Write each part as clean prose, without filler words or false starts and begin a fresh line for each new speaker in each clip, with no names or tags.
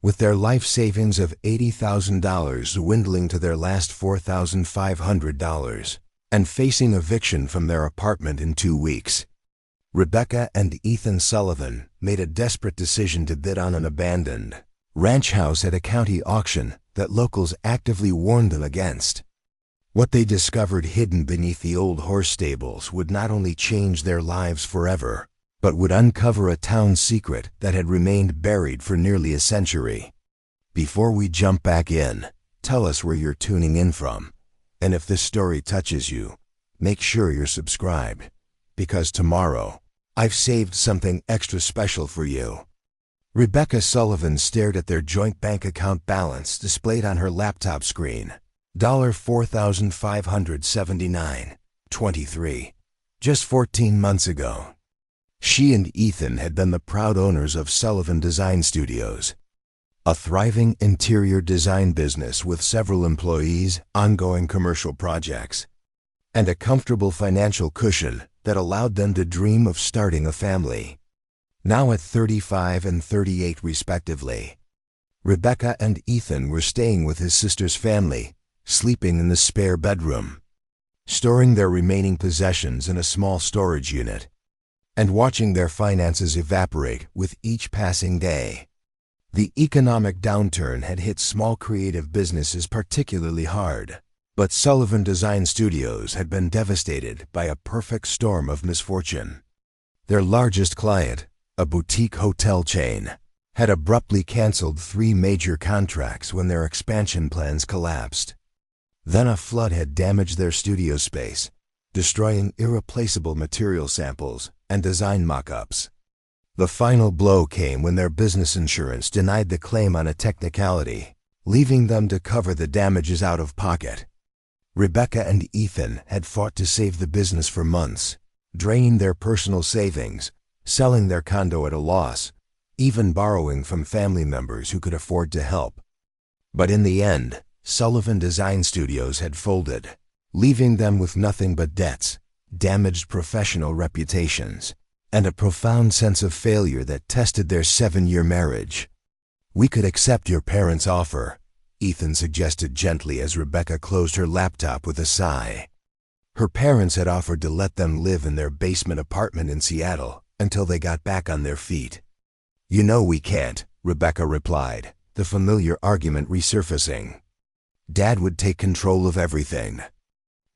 with their life savings of $80,000 dwindling to their last $4,500, and facing eviction from their apartment in 2 weeks. Rebecca and Ethan Sullivan made a desperate decision to bid on an abandoned ranch house at a county auction that locals actively warned them against. What they discovered hidden beneath the old horse stables would not only change their lives forever, but would uncover a town secret that had remained buried for nearly a century. Before we jump back in, tell us where you're tuning in from, and if this story touches you, make sure you're subscribed, because tomorrow, I've saved something extra special for you. Rebecca Sullivan stared at their joint bank account balance displayed on her laptop screen. $4,579.23. Just 14 months ago. She and Ethan had been the proud owners of Sullivan Design Studios, a thriving interior design business with several employees, ongoing commercial projects, and a comfortable financial cushion that allowed them to dream of starting a family. Now at 35 and 38 respectively, Rebecca and Ethan were staying with his sister's family, sleeping in the spare bedroom, storing their remaining possessions in a small storage unit, and watching their finances evaporate with each passing day. The economic downturn had hit small creative businesses particularly hard, but Sullivan Design Studios had been devastated by a perfect storm of misfortune. Their largest client, a boutique hotel chain, had abruptly canceled 3 major contracts when their expansion plans collapsed. Then a flood had damaged their studio space, destroying irreplaceable material samples and design mock-ups. The final blow came when their business insurance denied the claim on a technicality, leaving them to cover the damages out of pocket. Rebecca and Ethan had fought to save the business for months, draining their personal savings, selling their condo at a loss, even borrowing from family members who could afford to help. But in the end, Sullivan Design Studios had folded, leaving them with nothing but debts, damaged professional reputations, and a profound sense of failure that tested their 7-year marriage. "We could accept your parents' offer," Ethan suggested gently as Rebecca closed her laptop with a sigh. Her parents had offered to let them live in their basement apartment in Seattle until they got back on their feet. "You know we can't," Rebecca replied, the familiar argument resurfacing. "Dad would take control of everything.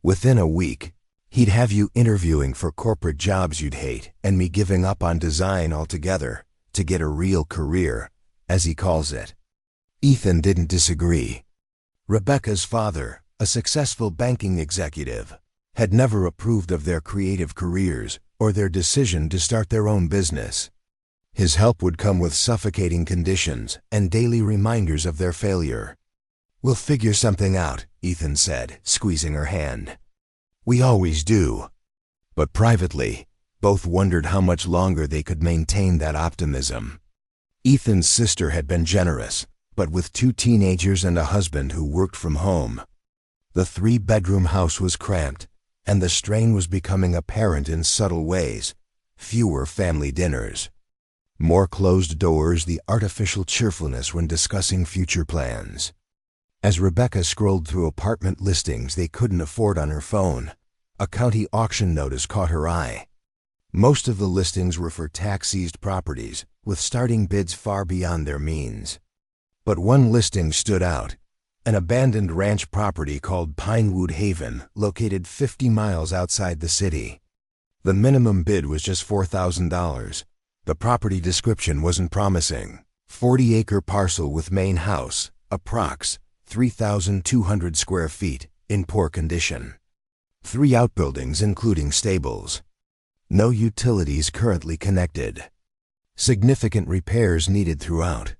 Within a week, he'd have you interviewing for corporate jobs you'd hate and me giving up on design altogether to get a real career, as he calls it." Ethan didn't disagree. Rebecca's father, a successful banking executive, had never approved of their creative careers or their decision to start their own business. His help would come with suffocating conditions and daily reminders of their failure. "We'll figure something out," Ethan said, squeezing her hand. "We always do." But privately, both wondered how much longer they could maintain that optimism. Ethan's sister had been generous, but with 2 teenagers and a husband who worked from home, the 3-bedroom house was cramped, and the strain was becoming apparent in subtle ways: fewer family dinners, more closed doors, the artificial cheerfulness when discussing future plans. As Rebecca scrolled through apartment listings they couldn't afford on her phone, a county auction notice caught her eye. Most of the listings were for tax-seized properties, with starting bids far beyond their means. But one listing stood out: an abandoned ranch property called Pinewood Haven, located 50 miles outside the city. The minimum bid was just $4,000. The property description wasn't promising. 40-acre parcel with main house, approx. 3,200 square feet, in poor condition. 3 outbuildings including stables. No utilities currently connected. Significant repairs needed throughout.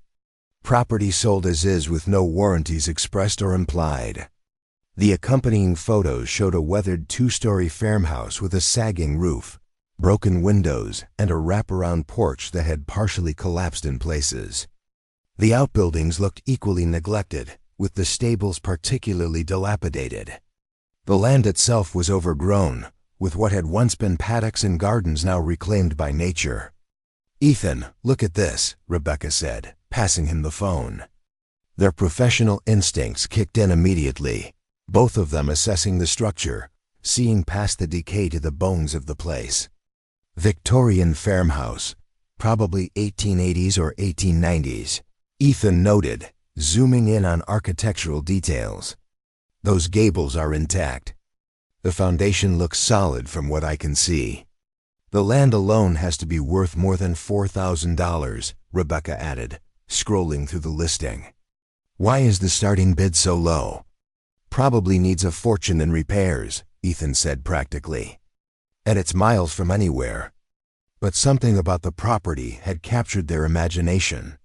Property sold as is with no warranties expressed or implied. The accompanying photos showed a weathered 2-story farmhouse with a sagging roof, broken windows, and a wraparound porch that had partially collapsed in places. The outbuildings looked equally neglected, with the stables particularly dilapidated. The land itself was overgrown, with what had once been paddocks and gardens now reclaimed by nature. "Ethan, look at this," Rebecca said, passing him the phone. Their professional instincts kicked in immediately, both of them assessing the structure, seeing past the decay to the bones of the place. Victorian farmhouse, probably 1880s or 1890s, Ethan noted, zooming in on architectural details. "Those gables are intact. The foundation looks solid from what I can see. The land alone has to be worth more than $4,000, Rebecca added, scrolling through the listing. "Why is the starting bid so low?" "Probably needs a fortune in repairs," Ethan said practically. "And it's miles from anywhere." But something about the property had captured their imagination.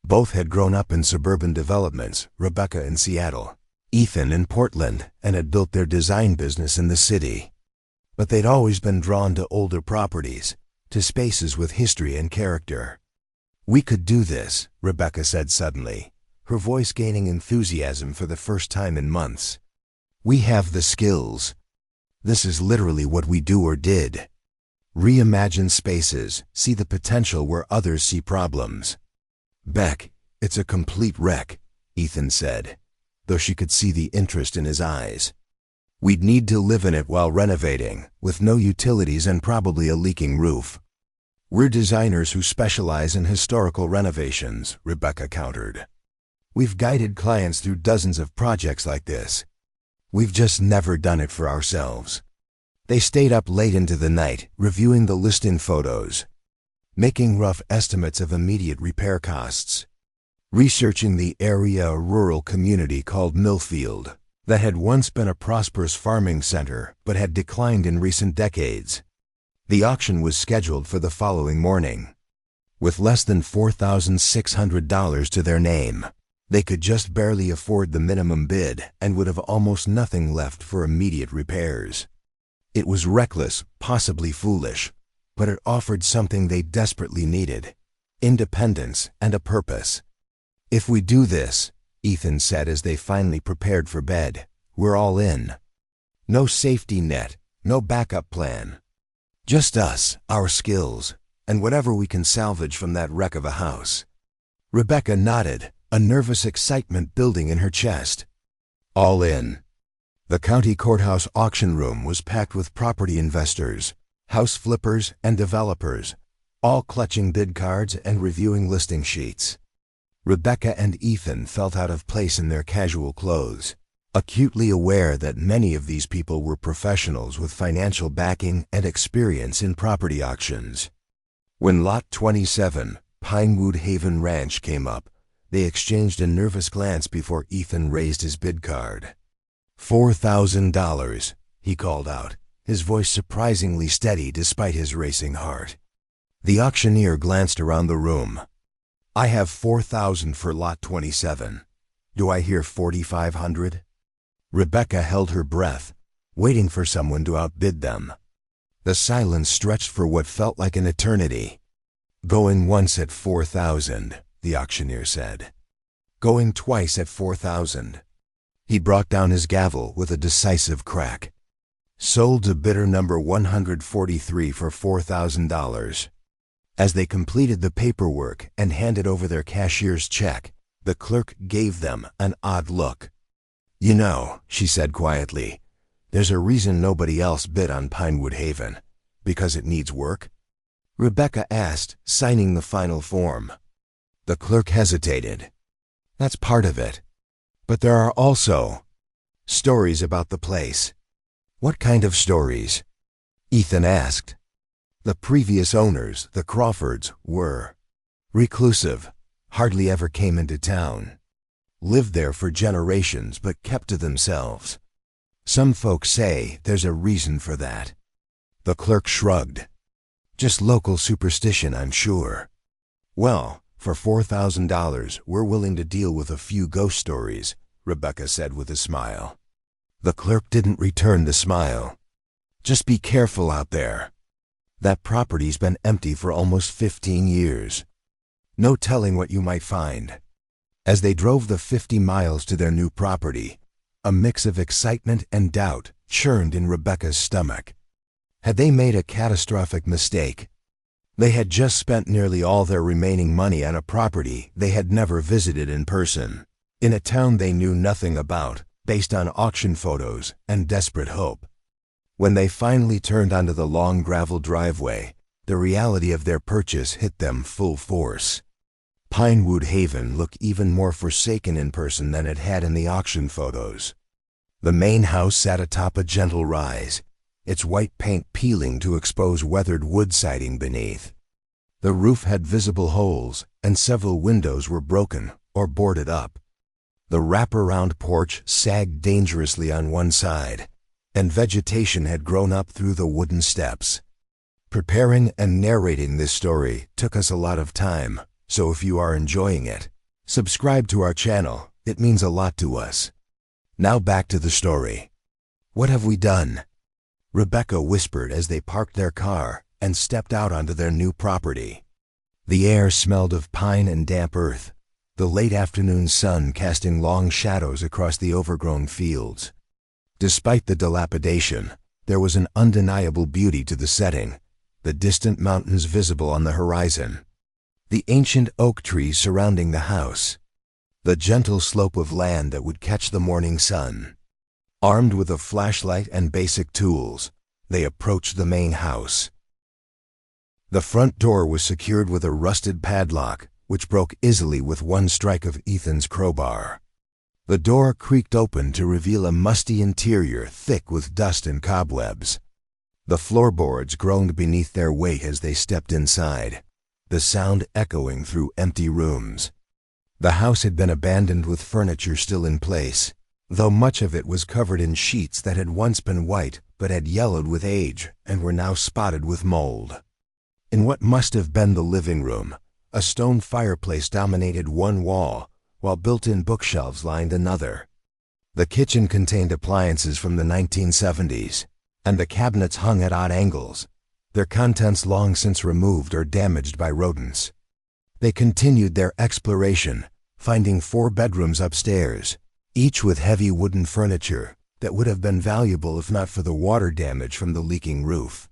Both had grown up in suburban developments, Rebecca in Seattle, Ethan in Portland, and had built their design business in the city. But they'd always been drawn to older properties, to spaces with history and character. "We could do this," Rebecca said suddenly, her voice gaining enthusiasm for the first time in months. "We have the skills. This is literally what we do or did. Reimagine spaces, see the potential where others see problems." "Beck, it's a complete wreck," Ethan said, though she could see the interest in his eyes. "We'd need to live in it while renovating, with no utilities and probably a leaking roof." "We're designers who specialize in historical renovations," Rebecca countered. "We've guided clients through dozens of projects like this. We've just never done it for ourselves." They stayed up late into the night, reviewing the listing photos, making rough estimates of immediate repair costs, researching the area, a rural community called Millfield that had once been a prosperous farming center but had declined in recent decades. The auction was scheduled for the following morning. With less than $4,600 to their name, they could just barely afford the minimum bid and would have almost nothing left for immediate repairs. It was reckless, possibly foolish, but it offered something they desperately needed: independence and a purpose. "If we do this," Ethan said as they finally prepared for bed, "we're all in. No safety net, no backup plan. Just us, our skills, and whatever we can salvage from that wreck of a house." Rebecca nodded, a nervous excitement building in her chest. All in. The county courthouse auction room was packed with property investors, house flippers, and developers, all clutching bid cards and reviewing listing sheets. Rebecca and Ethan felt out of place in their casual clothes, acutely aware that many of these people were professionals with financial backing and experience in property auctions. When Lot 27, Pinewood Haven Ranch, came up, they exchanged a nervous glance before Ethan raised his bid card. $4,000, he called out, his voice surprisingly steady despite his racing heart. The auctioneer glanced around the room. "I have $4,000 for Lot 27. Do I hear 4,500? Rebecca held her breath, waiting for someone to outbid them. The silence stretched for what felt like an eternity. "Going once at 4,000, the auctioneer said. "Going twice at 4,000. He brought down his gavel with a decisive crack. "Sold to bidder number 143 for $4,000. As they completed the paperwork and handed over their cashier's check, the clerk gave them an odd look. "You know," she said quietly, "there's a reason nobody else bid on Pinewood Haven. Because it needs work?" Rebecca asked, signing the final form. The clerk hesitated. "That's part of it. But there are also stories about the place." "What kind of stories?" Ethan asked. The previous owners, the Crawfords, were reclusive, hardly ever came into town, lived there for generations but kept to themselves. Some folks say there's a reason for that. The clerk shrugged. "Just local superstition, I'm sure." "Well, for $4,000, we're willing to deal with a few ghost stories," Rebecca said with a smile. The clerk didn't return the smile. "Just be careful out there. That property's been empty for almost 15 years. No telling what you might find." As they drove the 50 miles to their new property, a mix of excitement and doubt churned in Rebecca's stomach. Had they made a catastrophic mistake? They had just spent nearly all their remaining money on a property they had never visited in person, in a town they knew nothing about, based on auction photos and desperate hope. When they finally turned onto the long gravel driveway, the reality of their purchase hit them full force. Pinewood Haven looked even more forsaken in person than it had in the auction photos. The main house sat atop a gentle rise, its white paint peeling to expose weathered wood siding beneath. The roof had visible holes, and several windows were broken or boarded up. The wraparound porch sagged dangerously on one side, and vegetation had grown up through the wooden steps. Preparing and narrating this story took us a lot of time, so if you are enjoying it, subscribe to our channel. It means a lot to us. Now back to the story. What have we done? Rebecca whispered as they parked their car and stepped out onto their new property. The air smelled of pine and damp earth, the late afternoon sun casting long shadows across the overgrown fields. Despite the dilapidation, there was an undeniable beauty to the setting, the distant mountains visible on the horizon, the ancient oak trees surrounding the house, the gentle slope of land that would catch the morning sun. Armed with a flashlight and basic tools, they approached the main house. The front door was secured with a rusted padlock, which broke easily with one strike of Ethan's crowbar. The door creaked open to reveal a musty interior thick with dust and cobwebs. The floorboards groaned beneath their weight as they stepped inside, the sound echoing through empty rooms. The house had been abandoned with furniture still in place, though much of it was covered in sheets that had once been white but had yellowed with age and were now spotted with mold. In what must have been the living room, a stone fireplace dominated one wall, while built-in bookshelves lined another. The kitchen contained appliances from the 1970s, and the cabinets hung at odd angles, their contents long since removed or damaged by rodents. They continued their exploration, finding 4 bedrooms upstairs, each with heavy wooden furniture that would have been valuable if not for the water damage from the leaking roof.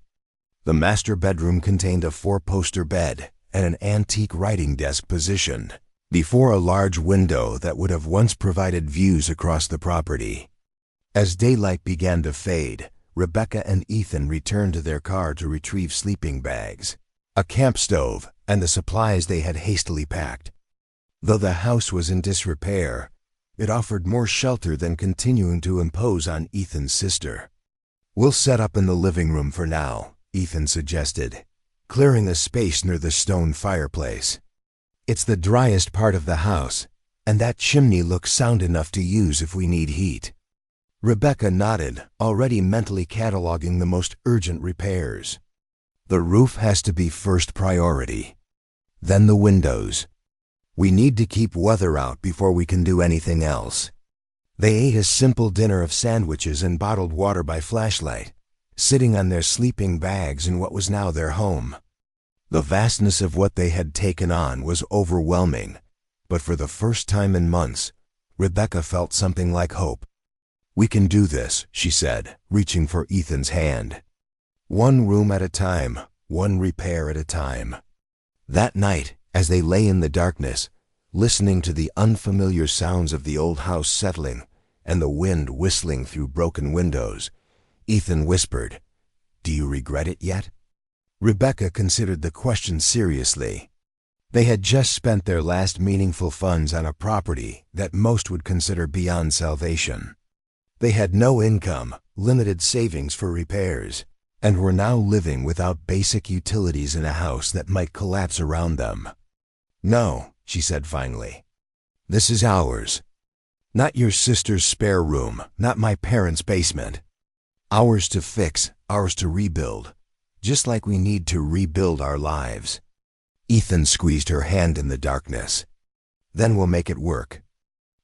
The master bedroom contained a 4-poster bed and an antique writing desk positioned before a large window that would have once provided views across the property. As daylight began to fade, Rebecca and Ethan returned to their car to retrieve sleeping bags, a camp stove, and the supplies they had hastily packed. Though the house was in disrepair, it offered more shelter than continuing to impose on Ethan's sister. "We'll set up in the living room for now," Ethan suggested, clearing a space near the stone fireplace. "It's the driest part of the house, and that chimney looks sound enough to use if we need heat." Rebecca nodded, already mentally cataloging the most urgent repairs. "The roof has to be first priority. Then the windows. We need to keep weather out before we can do anything else." They ate a simple dinner of sandwiches and bottled water by flashlight, sitting on their sleeping bags in what was now their home. The vastness of what they had taken on was overwhelming, but for the first time in months, Rebecca felt something like hope. "We can do this," she said, reaching for Ethan's hand. "One room at a time, one repair at a time." That night, as they lay in the darkness, listening to the unfamiliar sounds of the old house settling and the wind whistling through broken windows, Ethan whispered, "Do you regret it yet?" Rebecca considered the question seriously. They had just spent their last meaningful funds on a property that most would consider beyond salvation. They had no income, limited savings for repairs, and were now living without basic utilities in a house that might collapse around them. "No," she said finally. "This is ours. Not your sister's spare room, not my parents' basement. Ours to fix, ours to rebuild, just like we need to rebuild our lives." Ethan squeezed her hand in the darkness. "Then we'll make it work."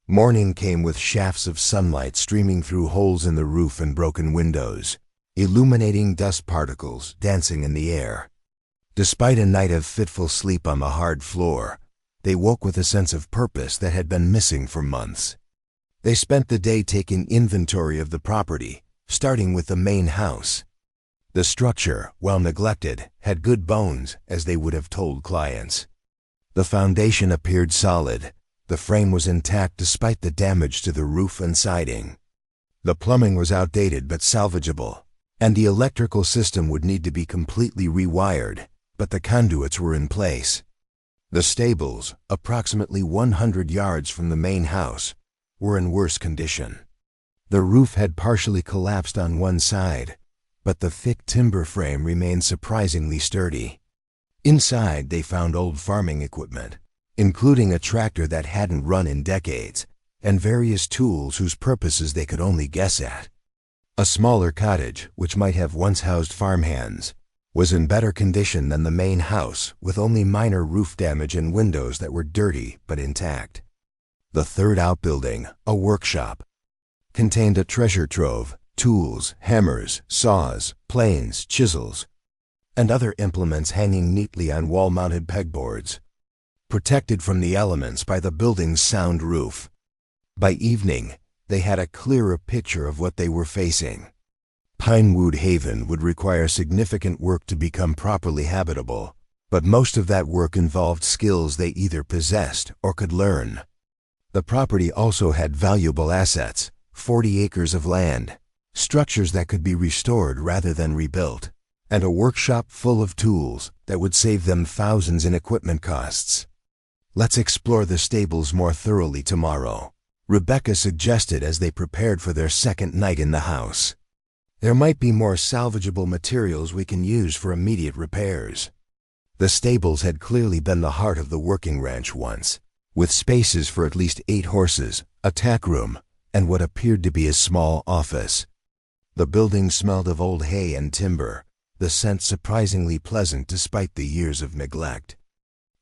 Morning came with shafts of sunlight streaming through holes in the roof and broken windows, illuminating dust particles dancing in the air. Despite a night of fitful sleep on the hard floor, they woke with a sense of purpose that had been missing for months. They spent the day taking inventory of the property, starting with the main house. The structure, while neglected, had good bones, as they would have told clients. The foundation appeared solid. The frame was intact despite the damage to the roof and siding. The plumbing was outdated but salvageable, and the electrical system would need to be completely rewired, but the conduits were in place. The stables, approximately 100 yards from the main house, were in worse condition. The roof had partially collapsed on one side, but the thick timber frame remained surprisingly sturdy. Inside, they found old farming equipment, including a tractor that hadn't run in decades, and various tools whose purposes they could only guess at. A smaller cottage, which might have once housed farmhands, was in better condition than the main house, with only minor roof damage and windows that were dirty but intact. The third outbuilding, a workshop, contained a treasure trove: tools, hammers, saws, planes, chisels, and other implements hanging neatly on wall-mounted pegboards, protected from the elements by the building's sound roof. By evening, they had a clearer picture of what they were facing. Pinewood Haven would require significant work to become properly habitable, but most of that work involved skills they either possessed or could learn. The property also had valuable assets: 40 acres of land, structures that could be restored rather than rebuilt, and a workshop full of tools that would save them thousands in equipment costs. "Let's explore the stables more thoroughly tomorrow," Rebecca suggested as they prepared for their second night in the house. "There might be more salvageable materials we can use for immediate repairs." The stables had clearly been the heart of the working ranch once, with spaces for at least 8 horses, a tack room, and what appeared to be a small office. The building smelled of old hay and timber, the scent surprisingly pleasant despite the years of neglect.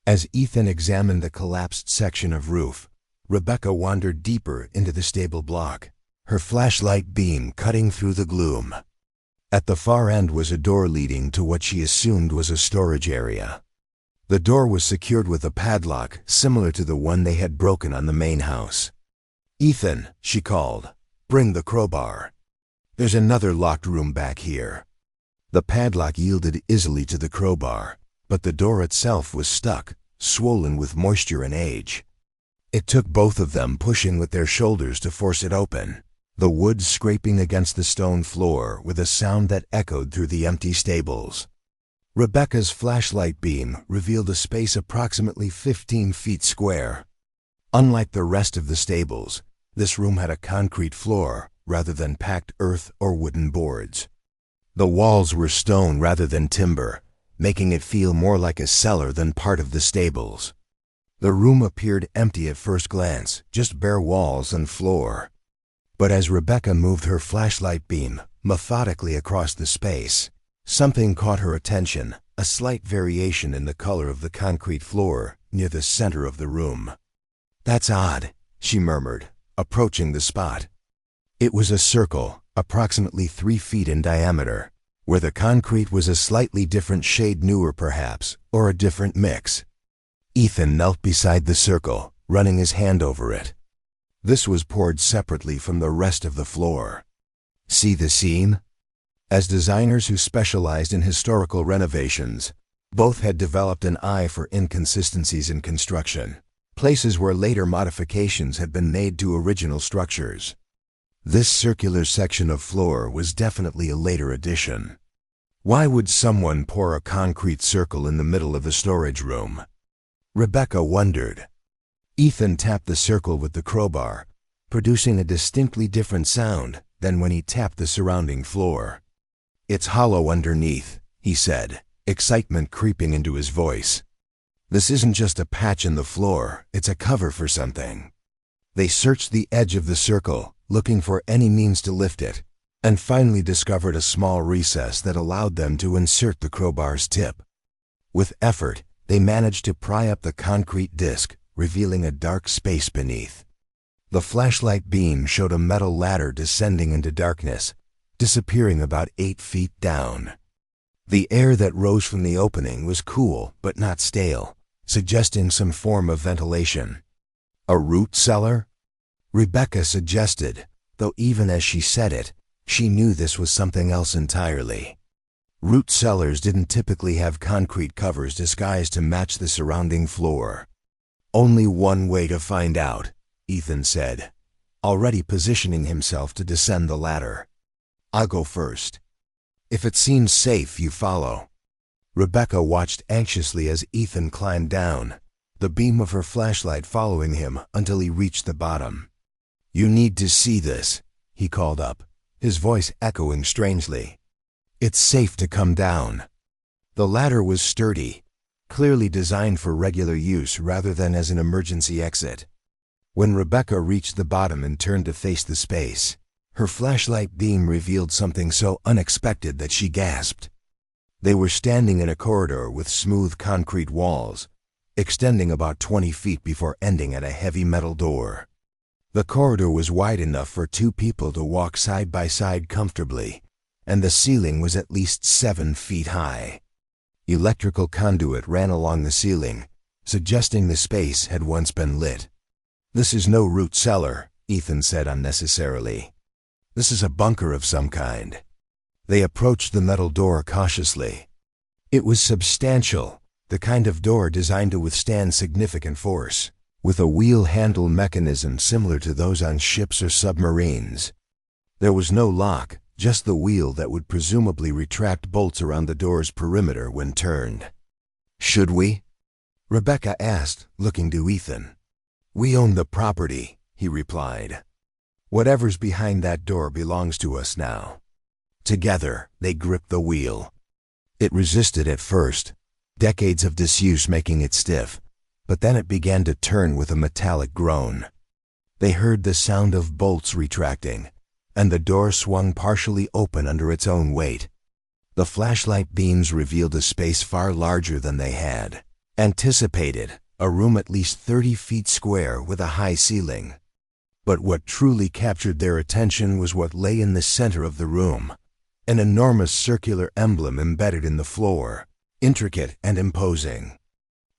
As Ethan examined the collapsed section of roof, Rebecca wandered deeper into the stable block, her flashlight beam cutting through the gloom. At the far end was a door leading to what she assumed was a storage area. The door was secured with a padlock similar to the one they had broken on the main house. "Ethan," she called, "bring the crowbar. There's another locked room back here." The padlock yielded easily to the crowbar, but the door itself was stuck, swollen with moisture and age. It took both of them pushing with their shoulders to force it open, the wood scraping against the stone floor with a sound that echoed through the empty stables. Rebecca's flashlight beam revealed a space approximately 15 feet square. Unlike the rest of the stables, this room had a concrete floor rather than packed earth or wooden boards. The walls were stone rather than timber, making it feel more like a cellar than part of the stables. The room appeared empty at first glance, just bare walls and floor. But as Rebecca moved her flashlight beam methodically across the space, something caught her attention: a slight variation in the color of the concrete floor near the center of the room. "That's odd," she murmured, approaching the spot. It was a circle, approximately 3 feet in diameter, where the concrete was a slightly different shade, newer perhaps, or a different mix. Ethan knelt beside the circle, running his hand over it. This was poured separately from the rest of the floor. "See the seam?" As designers who specialized in historical renovations, both had developed an eye for inconsistencies in construction, places where later modifications had been made to original structures. This circular section of floor was definitely a later addition. Why would someone pour a concrete circle in the middle of a storage room? Rebecca wondered. Ethan tapped the circle with the crowbar, producing a distinctly different sound than when he tapped the surrounding floor. "It's hollow underneath," he said, excitement creeping into his voice. "This isn't just a patch in the floor, it's a cover for something." They searched the edge of the circle, looking for any means to lift it, and finally discovered a small recess that allowed them to insert the crowbar's tip. With effort, they managed to pry up the concrete disc, revealing a dark space beneath. The flashlight beam showed a metal ladder descending into darkness, disappearing about 8 feet down. The air that rose from the opening was cool but not stale, suggesting some form of ventilation. "A root cellar?" Rebecca suggested, though even as she said it, she knew this was something else entirely. Root cellars didn't typically have concrete covers disguised to match the surrounding floor. "Only one way to find out," Ethan said, already positioning himself to descend the ladder. "I'll go first. If it seems safe, you follow." Rebecca watched anxiously as Ethan climbed down, the beam of her flashlight following him until he reached the bottom. "You need to see this," he called up, his voice echoing strangely. "It's safe to come down." The ladder was sturdy, clearly designed for regular use rather than as an emergency exit. When Rebecca reached the bottom and turned to face the space, her flashlight beam revealed something so unexpected that she gasped. They were standing in a corridor with smooth concrete walls, extending about 20 feet before ending at a heavy metal door. The corridor was wide enough for two people to walk side by side comfortably, and the ceiling was at least 7 feet high. Electrical conduit ran along the ceiling, suggesting the space had once been lit. "This is no root cellar," Ethan said unnecessarily. "This is a bunker of some kind." They approached the metal door cautiously. It was substantial, the kind of door designed to withstand significant force, with a wheel handle mechanism similar to those on ships or submarines. There was no lock, just the wheel that would presumably retract bolts around the door's perimeter when turned. "Should we?" Rebecca asked, looking to Ethan. "We own the property," he replied. "Whatever's behind that door belongs to us now." Together, they gripped the wheel. It resisted at first, decades of disuse making it stiff, but then it began to turn with a metallic groan. They heard the sound of bolts retracting, and the door swung partially open under its own weight. The flashlight beams revealed a space far larger than they had anticipated, a room at least 30 feet square with a high ceiling. But what truly captured their attention was what lay in the center of the room, an enormous circular emblem embedded in the floor, intricate and imposing.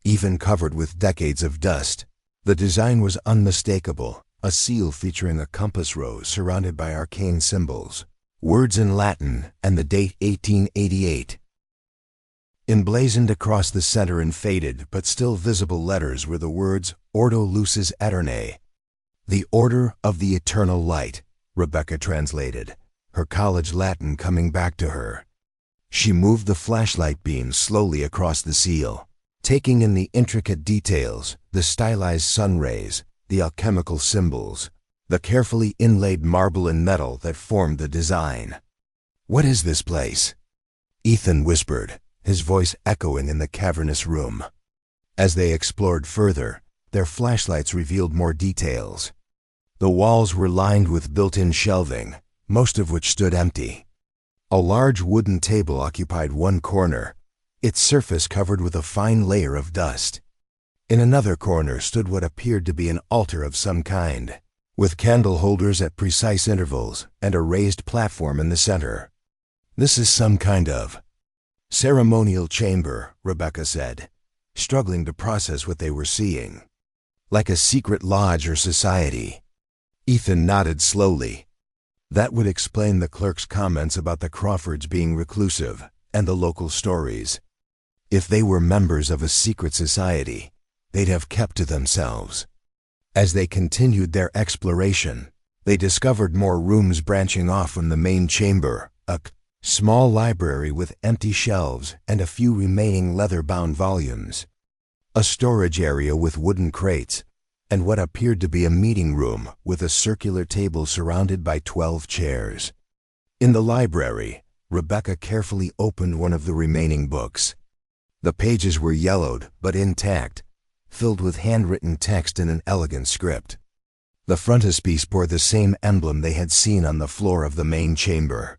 Even covered with decades of dust, the design was unmistakable, a seal featuring a compass rose surrounded by arcane symbols, words in Latin, and the date 1888. Emblazoned across the center in faded but still visible letters were the words Ordo Lucis Aeternae, "The Order of the Eternal Light," Rebecca translated, her college Latin coming back to her. She moved the flashlight beam slowly across the seal, taking in the intricate details, the stylized sun rays, the alchemical symbols, the carefully inlaid marble and metal that formed the design. "What is this place?" Ethan whispered, his voice echoing in the cavernous room. As they explored further, their flashlights revealed more details. The walls were lined with built-in shelving, most of which stood empty. A large wooden table occupied one corner, its surface covered with a fine layer of dust. In another corner stood what appeared to be an altar of some kind, with candle holders at precise intervals and a raised platform in the center. "This is some kind of ceremonial chamber," Rebecca said, struggling to process what they were seeing. "Like a secret lodge or society." Ethan nodded slowly. That would explain the clerk's comments about the Crawfords being reclusive and the local stories. If they were members of a secret society, they'd have kept to themselves. As they continued their exploration, they discovered more rooms branching off from the main chamber, a small library with empty shelves and a few remaining leather-bound volumes, a storage area with wooden crates, and what appeared to be a meeting room with a circular table surrounded by 12 chairs. In the library, Rebecca carefully opened one of the remaining books. The pages were yellowed but intact, filled with handwritten text in an elegant script. The frontispiece bore the same emblem they had seen on the floor of the main chamber.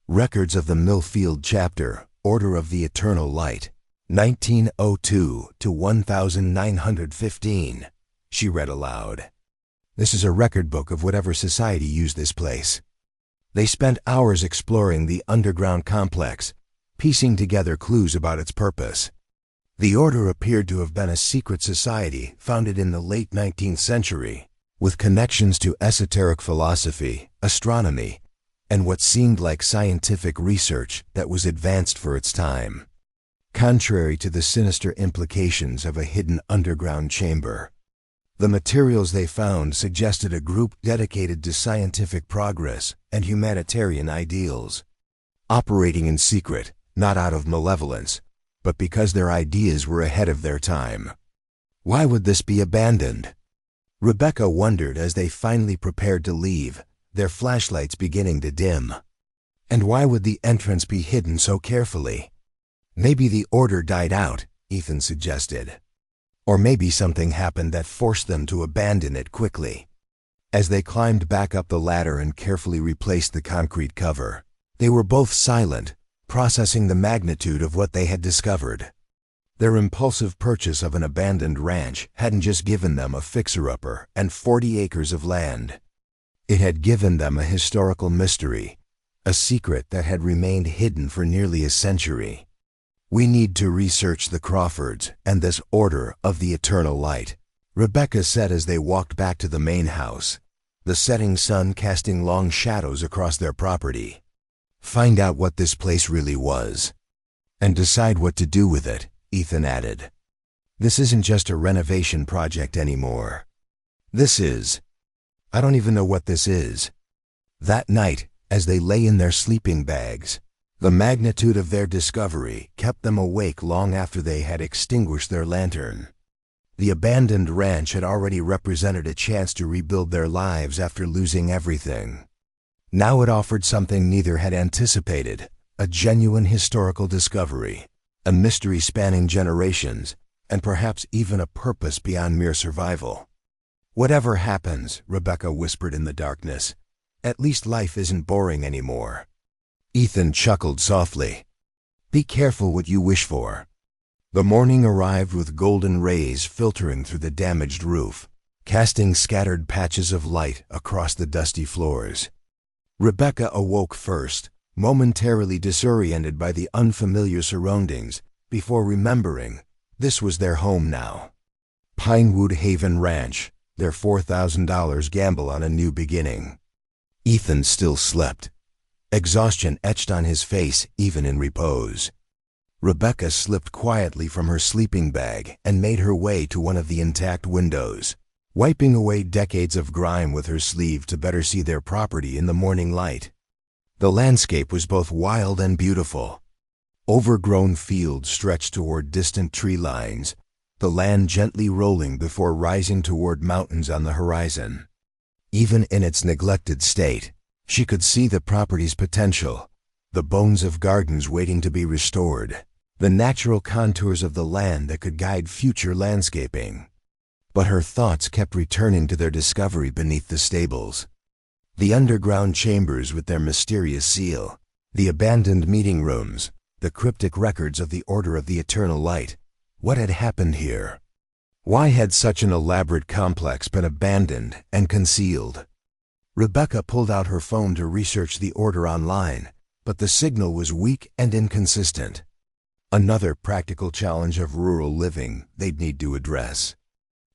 "Records of the Millfield Chapter, Order of the Eternal Light, 1902 to 1915, she read aloud. "This is a record book of whatever society used this place." They spent hours exploring the underground complex, piecing together clues about its purpose. The order appeared to have been a secret society founded in the late 19th century, with connections to esoteric philosophy, astronomy, and what seemed like scientific research that was advanced for its time. Contrary to the sinister implications of a hidden underground chamber, the materials they found suggested a group dedicated to scientific progress and humanitarian ideals, operating in secret, not out of malevolence, but because their ideas were ahead of their time. Why would this be abandoned? Rebecca wondered as they finally prepared to leave, their flashlights beginning to dim. And why would the entrance be hidden so carefully? Maybe the order died out, Ethan suggested. Or maybe something happened that forced them to abandon it quickly. As they climbed back up the ladder and carefully replaced the concrete cover, they were both silent, processing the magnitude of what they had discovered. Their impulsive purchase of an abandoned ranch hadn't just given them a fixer-upper and 40 acres of land. It had given them a historical mystery, a secret that had remained hidden for nearly a century. "We need to research the Crawfords and this Order of the Eternal Light," Rebecca said as they walked back to the main house, the setting sun casting long shadows across their property. "Find out what this place really was, and decide what to do with it," Ethan added. "This isn't just a renovation project anymore. I don't even know what this is." That night, as they lay in their sleeping bags, the magnitude of their discovery kept them awake long after they had extinguished their lantern. The abandoned ranch had already represented a chance to rebuild their lives after losing everything. Now it offered something neither had anticipated, a genuine historical discovery, a mystery spanning generations, and perhaps even a purpose beyond mere survival. "Whatever happens," Rebecca whispered in the darkness, "at least life isn't boring anymore." Ethan chuckled softly. "Be careful what you wish for." The morning arrived with golden rays filtering through the damaged roof, casting scattered patches of light across the dusty floors. Rebecca awoke first, momentarily disoriented by the unfamiliar surroundings, before remembering this was their home now. Pinewood Haven Ranch, their $4,000 gamble on a new beginning. Ethan still slept. Exhaustion etched on his face even in repose. Rebecca slipped quietly from her sleeping bag and made her way to one of the intact windows, wiping away decades of grime with her sleeve to better see their property in the morning light. The landscape was both wild and beautiful. Overgrown fields stretched toward distant tree lines, the land gently rolling before rising toward mountains on the horizon. Even in its neglected state, she could see the property's potential, the bones of gardens waiting to be restored, the natural contours of the land that could guide future landscaping. But her thoughts kept returning to their discovery beneath the stables. The underground chambers with their mysterious seal, the abandoned meeting rooms, the cryptic records of the Order of the Eternal Light. What had happened here? Why had such an elaborate complex been abandoned and concealed? Rebecca pulled out her phone to research the order online, but the signal was weak and inconsistent. Another practical challenge of rural living they'd need to address.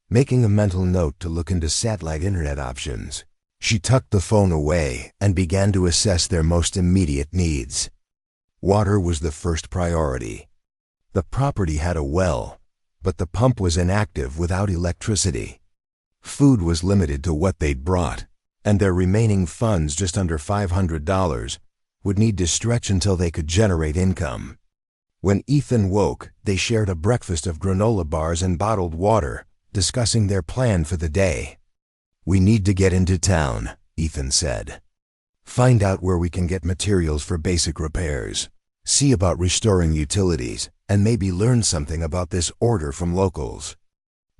Making a mental note to look into satellite internet options, she tucked the phone away and began to assess their most immediate needs. Water was the first priority. The property had a well, but the pump was inactive without electricity. Food was limited to what they'd brought, and their remaining funds, just under $500, would need to stretch until they could generate income. When Ethan woke, they shared a breakfast of granola bars and bottled water, discussing their plan for the day. "We need to get into town," Ethan said. "Find out where we can get materials for basic repairs, see about restoring utilities, and maybe learn something about this order from locals."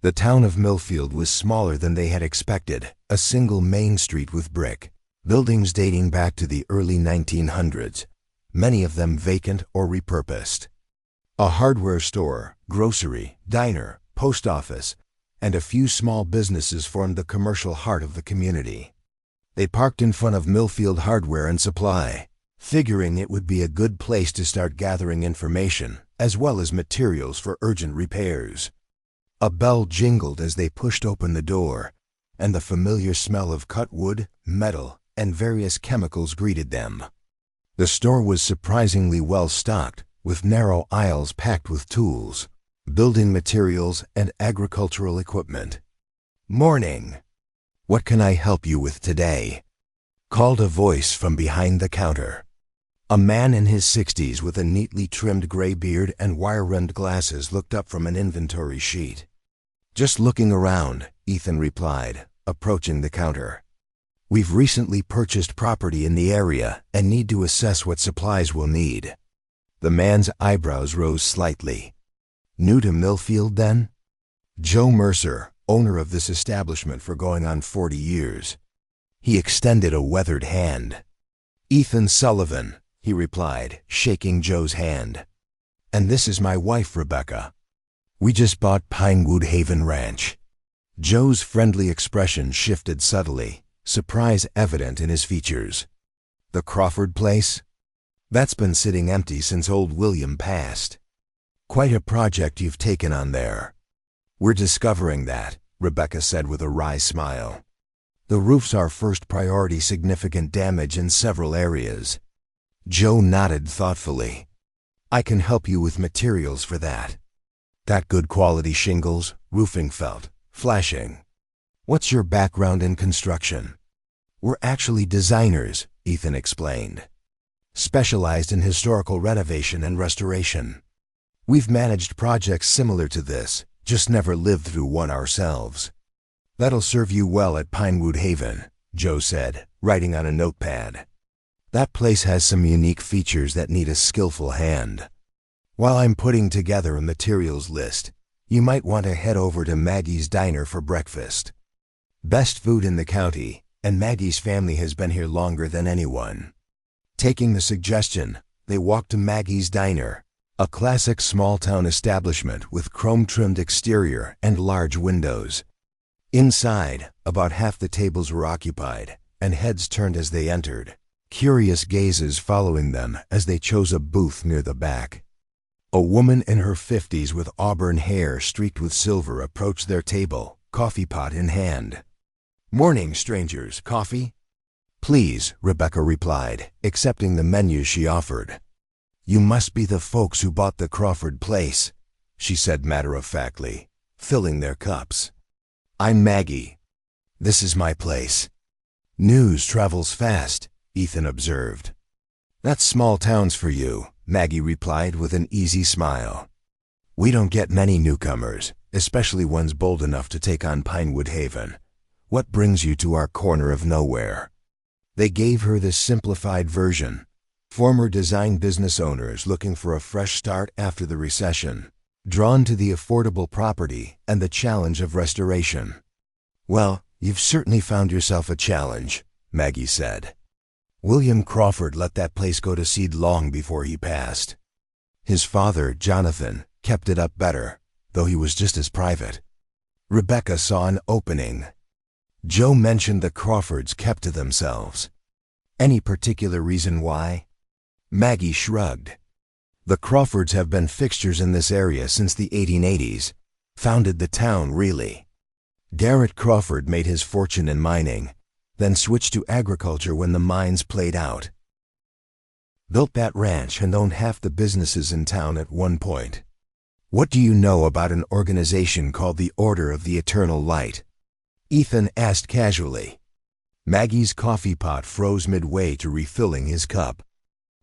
The town of Millfield was smaller than they had expected, a single main street with brick, buildings dating back to the early 1900s, many of them vacant or repurposed. A hardware store, grocery, diner, post office, and a few small businesses formed the commercial heart of the community. They parked in front of Millfield Hardware and Supply, figuring it would be a good place to start gathering information, as well as materials for urgent repairs. A bell jingled as they pushed open the door, and the familiar smell of cut wood, metal, and various chemicals greeted them. The store was surprisingly well stocked, with narrow aisles packed with tools, building materials, and agricultural equipment. "Morning. What can I help you with today?" called a voice from behind the counter. A man in his 60s with a neatly trimmed gray beard and wire-rimmed glasses looked up from an inventory sheet. "Just looking around," Ethan replied, approaching the counter. "We've recently purchased property in the area and need to assess what supplies we'll need." The man's eyebrows rose slightly. "New to Millfield, then?" Joe Mercer, owner of this establishment for going on 40 years. He extended a weathered hand. "Ethan Sullivan," he replied, shaking Joe's hand. "And this is my wife, Rebecca. We just bought Pinewood Haven Ranch." Joe's friendly expression shifted subtly, surprise evident in his features. "The Crawford place? That's been sitting empty since old William passed. Quite a project you've taken on there." "We're discovering that," Rebecca said with a wry smile. "The roof's our first priority, significant damage in several areas." Joe nodded thoughtfully. "I can help you with materials for that. Got good quality shingles, roofing felt, flashing. What's your background in construction?" "We're actually designers," Ethan explained. "Specialized in historical renovation and restoration. We've managed projects similar to this, just never lived through one ourselves." "That'll serve you well at Pinewood Haven," Joe said, writing on a notepad. "That place has some unique features that need a skillful hand. While I'm putting together a materials list, you might want to head over to Maggie's Diner for breakfast. Best food in the county, and Maggie's family has been here longer than anyone." Taking the suggestion, they walked to Maggie's Diner, a classic small-town establishment with chrome-trimmed exterior and large windows. Inside, about half the tables were occupied, and heads turned as they entered, curious gazes following them as they chose a booth near the back. A woman in her 50s with auburn hair streaked with silver approached their table, coffee pot in hand. "Morning, strangers. Coffee?" "Please," Rebecca replied, accepting the menu she offered. "You must be the folks who bought the Crawford place," she said matter-of-factly, filling their cups. "I'm Maggie. This is my place." "News travels fast," Ethan observed. "That's small towns for you," Maggie replied with an easy smile. "We don't get many newcomers, especially ones bold enough to take on Pinewood Haven. What brings you to our corner of nowhere?" They gave her this simplified version. Former design business owners looking for a fresh start after the recession, drawn to the affordable property and the challenge of restoration. "Well, you've certainly found yourself a challenge," Maggie said. "William Crawford let that place go to seed long before he passed. His father, Jonathan, kept it up better, though he was just as private." Rebecca saw an opening. Joe mentioned the Crawfords kept to themselves. "Any particular reason why?" Maggie shrugged. "The Crawfords have been fixtures in this area since the 1880s. Founded the town, really. Garrett Crawford made his fortune in mining, then switched to agriculture when the mines played out. Built that ranch and owned half the businesses in town at one point. What do you know about an organization called the Order of the Eternal Light?" Ethan asked casually. Maggie's coffee pot froze midway to refilling his cup.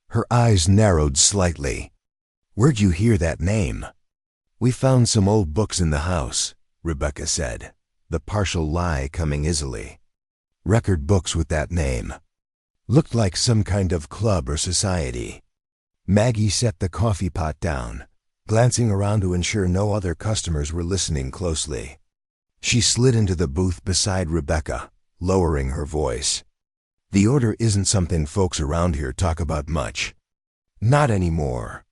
Her eyes narrowed slightly. "Where'd you hear that name?" "We found some old books in the house," Rebecca said, the partial lie coming easily. "Record books with that name. Looked like some kind of club or society." Maggie set the coffee pot down, glancing around to ensure no other customers were listening closely. She slid into the booth beside Rebecca, lowering her voice. "The Order isn't something folks around here talk about much. Not anymore.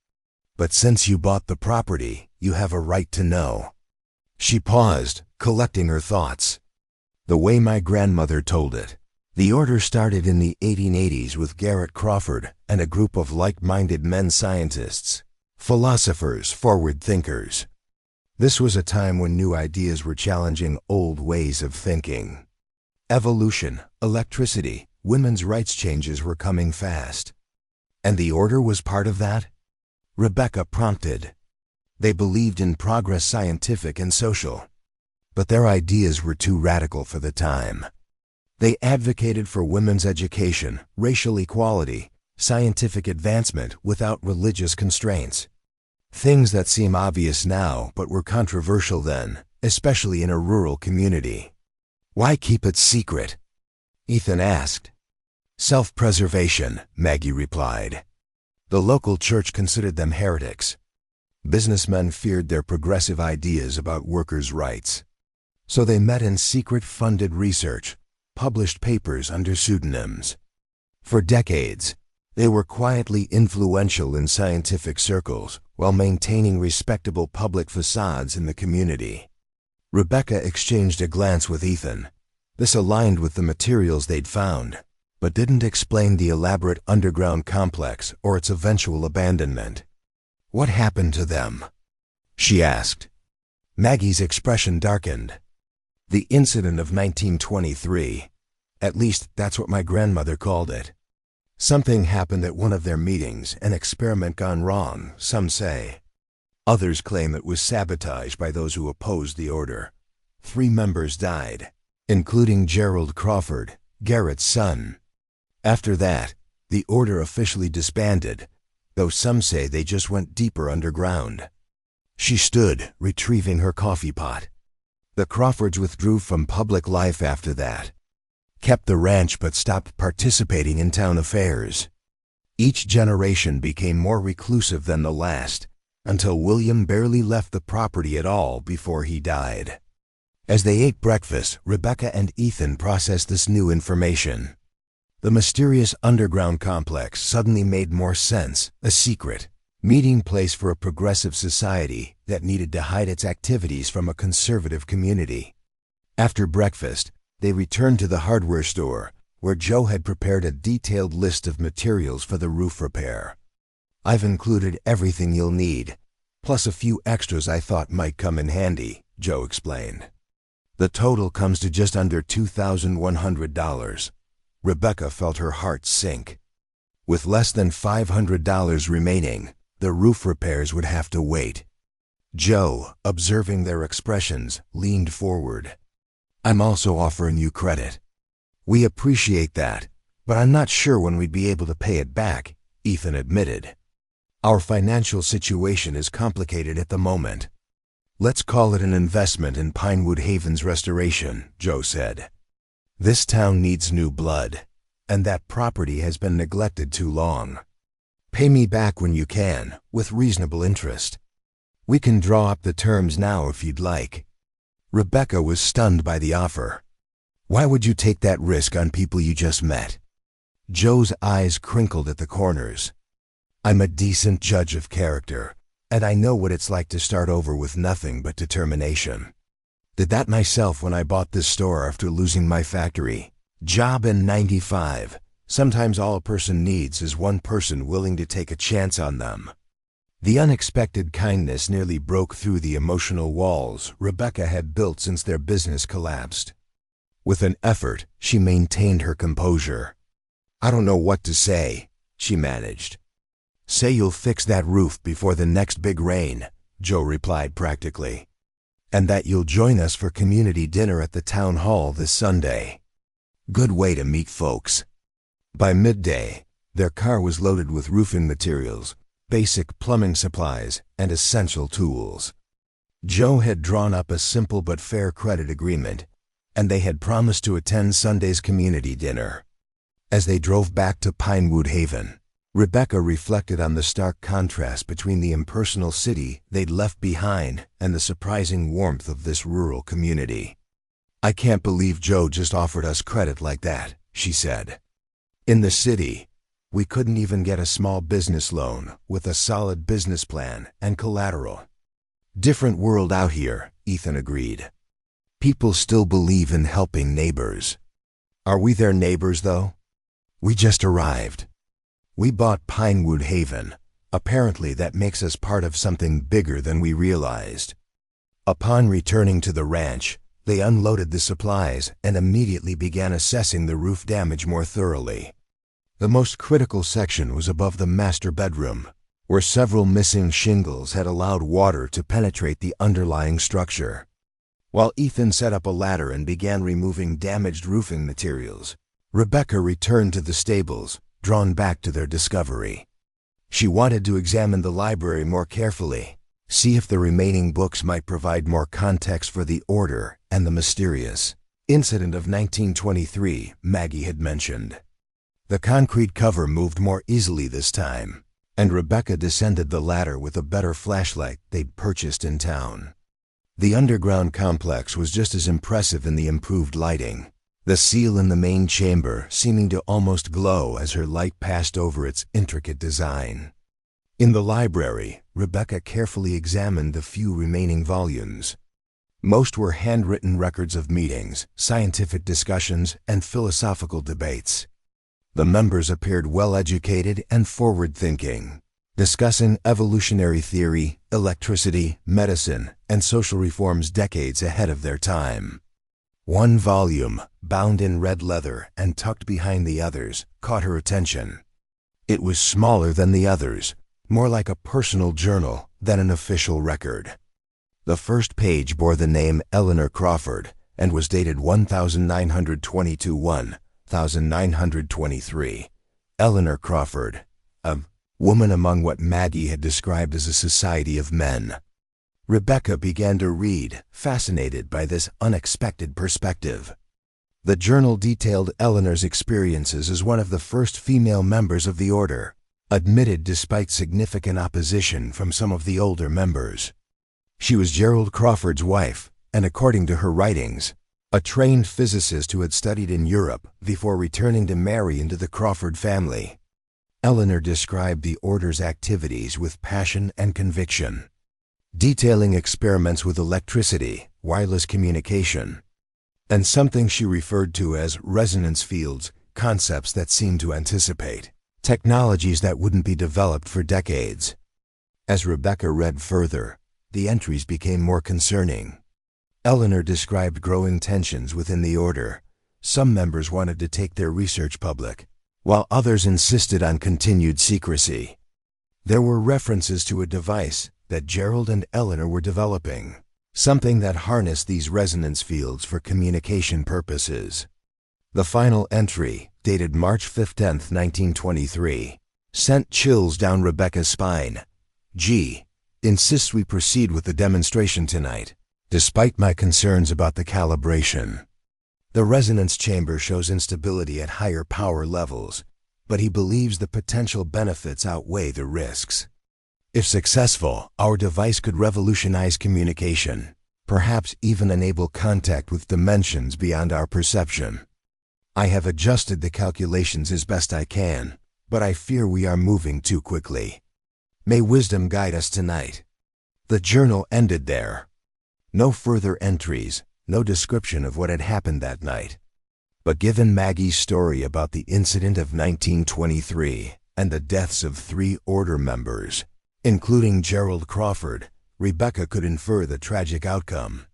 But since you bought the property, you have a right to know." She paused, collecting her thoughts. "The way my grandmother told it, the Order started in the 1880s with Garrett Crawford and a group of like-minded men scientists, philosophers, forward thinkers. This was a time when new ideas were challenging old ways of thinking. Evolution, electricity, women's rights changes were coming fast. And the order was part of that? Rebecca prompted. They believed in progress, scientific and social. But their ideas were too radical for the time. They advocated for women's education, racial equality, scientific advancement without religious constraints. Things that seem obvious now but were controversial then, especially in a rural community. Why keep it secret? Ethan asked. Self-preservation, Maggie replied. The local church considered them heretics. Businessmen feared their progressive ideas about workers' rights. So they met in secret, funded research, published papers under pseudonyms. For decades, they were quietly influential in scientific circles while maintaining respectable public facades in the community. Rebecca exchanged a glance with Ethan. This aligned with the materials they'd found, but didn't explain the elaborate underground complex or its eventual abandonment. What happened to them? She asked. Maggie's expression darkened. The incident of 1923. At least that's what my grandmother called it. Something happened at one of their meetings, an experiment gone wrong, some say. Others claim it was sabotage by those who opposed the order. 3 members died, including Gerald Crawford, Garrett's son. After that, the order officially disbanded, though some say they just went deeper underground. She stood, retrieving her coffee pot. The Crawfords withdrew from public life after that. Kept the ranch but stopped participating in town affairs. Each generation became more reclusive than the last, until William barely left the property at all before he died. As they ate breakfast, Rebecca and Ethan processed this new information. The mysterious underground complex suddenly made more sense, a secret, meeting place for a progressive society that needed to hide its activities from a conservative community. After breakfast, they returned to the hardware store, where Joe had prepared a detailed list of materials for the roof repair. I've included everything you'll need, plus a few extras I thought might come in handy, Joe explained. The total comes to just under $2,100. Rebecca felt her heart sink. With less than $500 remaining, the roof repairs would have to wait. Joe, observing their expressions, leaned forward. I'm also offering you credit. We appreciate that, but I'm not sure when we'd be able to pay it back, Ethan admitted. Our financial situation is complicated at the moment. Let's call it an investment in Pinewood Haven's restoration, Joe said. This town needs new blood, and that property has been neglected too long. Pay me back when you can, with reasonable interest. We can draw up the terms now if you'd like. Rebecca was stunned by the offer. Why would you take that risk on people you just met? Joe's eyes crinkled at the corners. I'm a decent judge of character, and I know what it's like to start over with nothing but determination. Did that myself when I bought this store after losing my factory. Job in '95. Sometimes all a person needs is one person willing to take a chance on them. The unexpected kindness nearly broke through the emotional walls Rebecca had built since their business collapsed. With an effort, she maintained her composure. I don't know what to say, she managed. Say you'll fix that roof before the next big rain, Joe replied practically. And that you'll join us for community dinner at the town hall this Sunday. Good way to meet folks. By midday, their car was loaded with roofing materials, basic plumbing supplies, and essential tools. Joe had drawn up a simple but fair credit agreement, and they had promised to attend Sunday's community dinner. As they drove back to Pinewood Haven, Rebecca reflected on the stark contrast between the impersonal city they'd left behind and the surprising warmth of this rural community. I can't believe Joe just offered us credit like that, she said. In the city, we couldn't even get a small business loan with a solid business plan and collateral. Different world out here, Ethan agreed. People still believe in helping neighbors. Are we their neighbors, though? We just arrived. We bought Pinewood Haven. Apparently that makes us part of something bigger than we realized. Upon returning to the ranch, They unloaded the supplies and immediately began assessing the roof damage more thoroughly. The most critical section was above the master bedroom, where several missing shingles had allowed water to penetrate the underlying structure. While Ethan set up a ladder and began removing damaged roofing materials, Rebecca returned to the stables, drawn back to their discovery. She wanted to examine the library more carefully, see if the remaining books might provide more context for the order and the mysterious incident of 1923 Maggie had mentioned. The concrete cover moved more easily this time, and Rebecca descended the ladder with a better flashlight they'd purchased in town. The underground complex was just as impressive in the improved lighting, the seal in the main chamber seeming to almost glow as her light passed over its intricate design. In the library, Rebecca carefully examined the few remaining volumes. Most were handwritten records of meetings, scientific discussions, and philosophical debates. The members appeared well-educated and forward-thinking, discussing evolutionary theory, electricity, medicine, and social reforms decades ahead of their time. One volume, bound in red leather and tucked behind the others, caught her attention. It was smaller than the others, more like a personal journal than an official record. The first page bore the name Eleanor Crawford and was dated 1922-1923. Eleanor Crawford, a woman among what Maggie had described as a society of men. Rebecca began to read, fascinated by this unexpected perspective. The journal detailed Eleanor's experiences as one of the first female members of the order, admitted despite significant opposition from some of the older members. She was Gerald Crawford's wife, and according to her writings, a trained physicist who had studied in Europe before returning to marry into the Crawford family. Eleanor described the order's activities with passion and conviction, detailing experiments with electricity, wireless communication, and something she referred to as resonance fields, concepts that seemed to anticipate technologies that wouldn't be developed for decades. As Rebecca read further, the entries became more concerning. Eleanor described growing tensions within the order. Some members wanted to take their research public, while others insisted on continued secrecy. There were references to a device that Gerald and Eleanor were developing, something that harnessed these resonance fields for communication purposes. The final entry, dated March 15, 1923, sent chills down Rebecca's spine. G. Insists we proceed with the demonstration tonight, despite my concerns about the calibration. The resonance chamber shows instability at higher power levels, but he believes the potential benefits outweigh the risks. If successful, our device could revolutionize communication, perhaps even enable contact with dimensions beyond our perception. I have adjusted the calculations as best I can, but I fear we are moving too quickly. May wisdom guide us tonight. The journal ended there. No further entries, no description of what had happened that night. But given Maggie's story about the incident of 1923 and the deaths of 3 order members, including Gerald Crawford, Rebecca could infer the tragic outcome.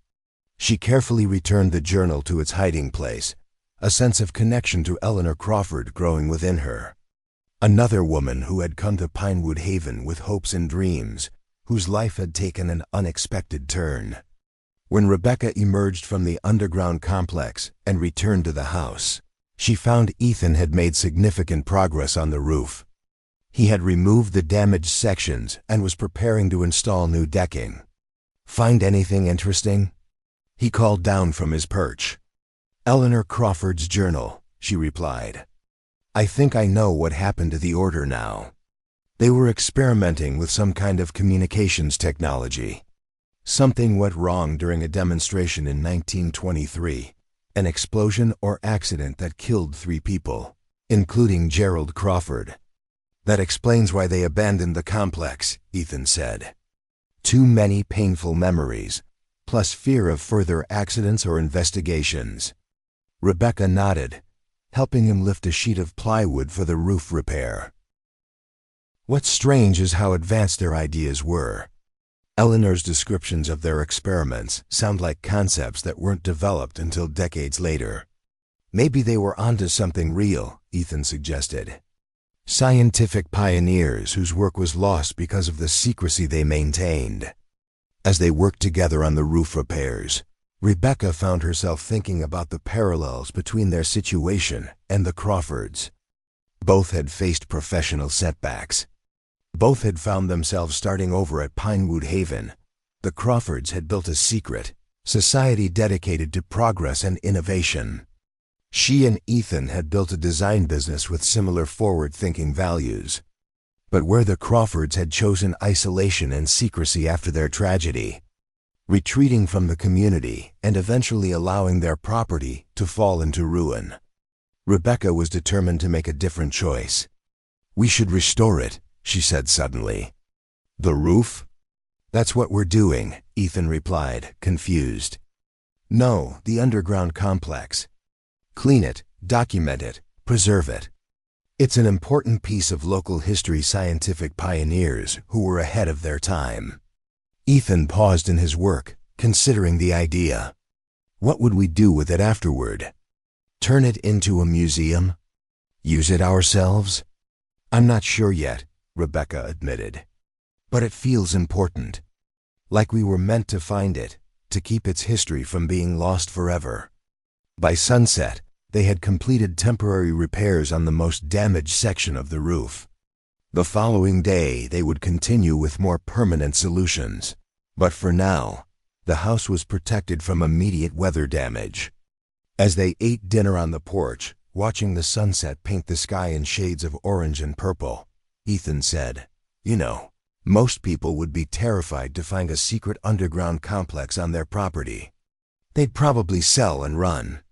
She carefully returned the journal to its hiding place, a sense of connection to Eleanor Crawford growing within her. Another woman who had come to Pinewood Haven with hopes and dreams, whose life had taken an unexpected turn. When Rebecca emerged from the underground complex and returned to the house, she found Ethan had made significant progress on the roof. He had removed the damaged sections and was preparing to install new decking. "Find anything interesting?" he called down from his perch. "Eleanor Crawford's journal," she replied. "I think I know what happened to the order now. They were experimenting with some kind of communications technology. Something went wrong during a demonstration in 1923, an explosion or accident that killed 3 people, including Gerald Crawford. That explains why they abandoned the complex," Ethan said. "Too many painful memories, plus fear of further accidents or investigations." Rebecca nodded, helping him lift a sheet of plywood for the roof repair. What's strange is how advanced their ideas were. Eleanor's descriptions of their experiments sound like concepts that weren't developed until decades later. Maybe they were onto something real, Ethan suggested. Scientific pioneers whose work was lost because of the secrecy they maintained. As they worked together on the roof repairs, Rebecca found herself thinking about the parallels between their situation and the Crawfords. Both had faced professional setbacks. Both had found themselves starting over at Pinewood Haven. The Crawfords had built a secret society dedicated to progress and innovation. She and Ethan had built a design business with similar forward-thinking values. But where the Crawfords had chosen isolation and secrecy after their tragedy, retreating from the community and eventually allowing their property to fall into ruin, Rebecca was determined to make a different choice. "We should restore it," she said suddenly. "The roof?" "That's what we're doing," Ethan replied, confused. "No, the underground complex. Clean it, document it, preserve it. It's an important piece of local history. Scientific pioneers who were ahead of their time." Ethan paused in his work, considering the idea. What would we do with it afterward? Turn it into a museum? Use it ourselves? "I'm not sure yet," Rebecca admitted. "But it feels important. Like we were meant to find it, to keep its history from being lost forever." By sunset, they had completed temporary repairs on the most damaged section of the roof. The following day, they would continue with more permanent solutions. But for now, the house was protected from immediate weather damage. As they ate dinner on the porch, watching the sunset paint the sky in shades of orange and purple, Ethan said, "You know, most people would be terrified to find a secret underground complex on their property. They'd probably sell and run."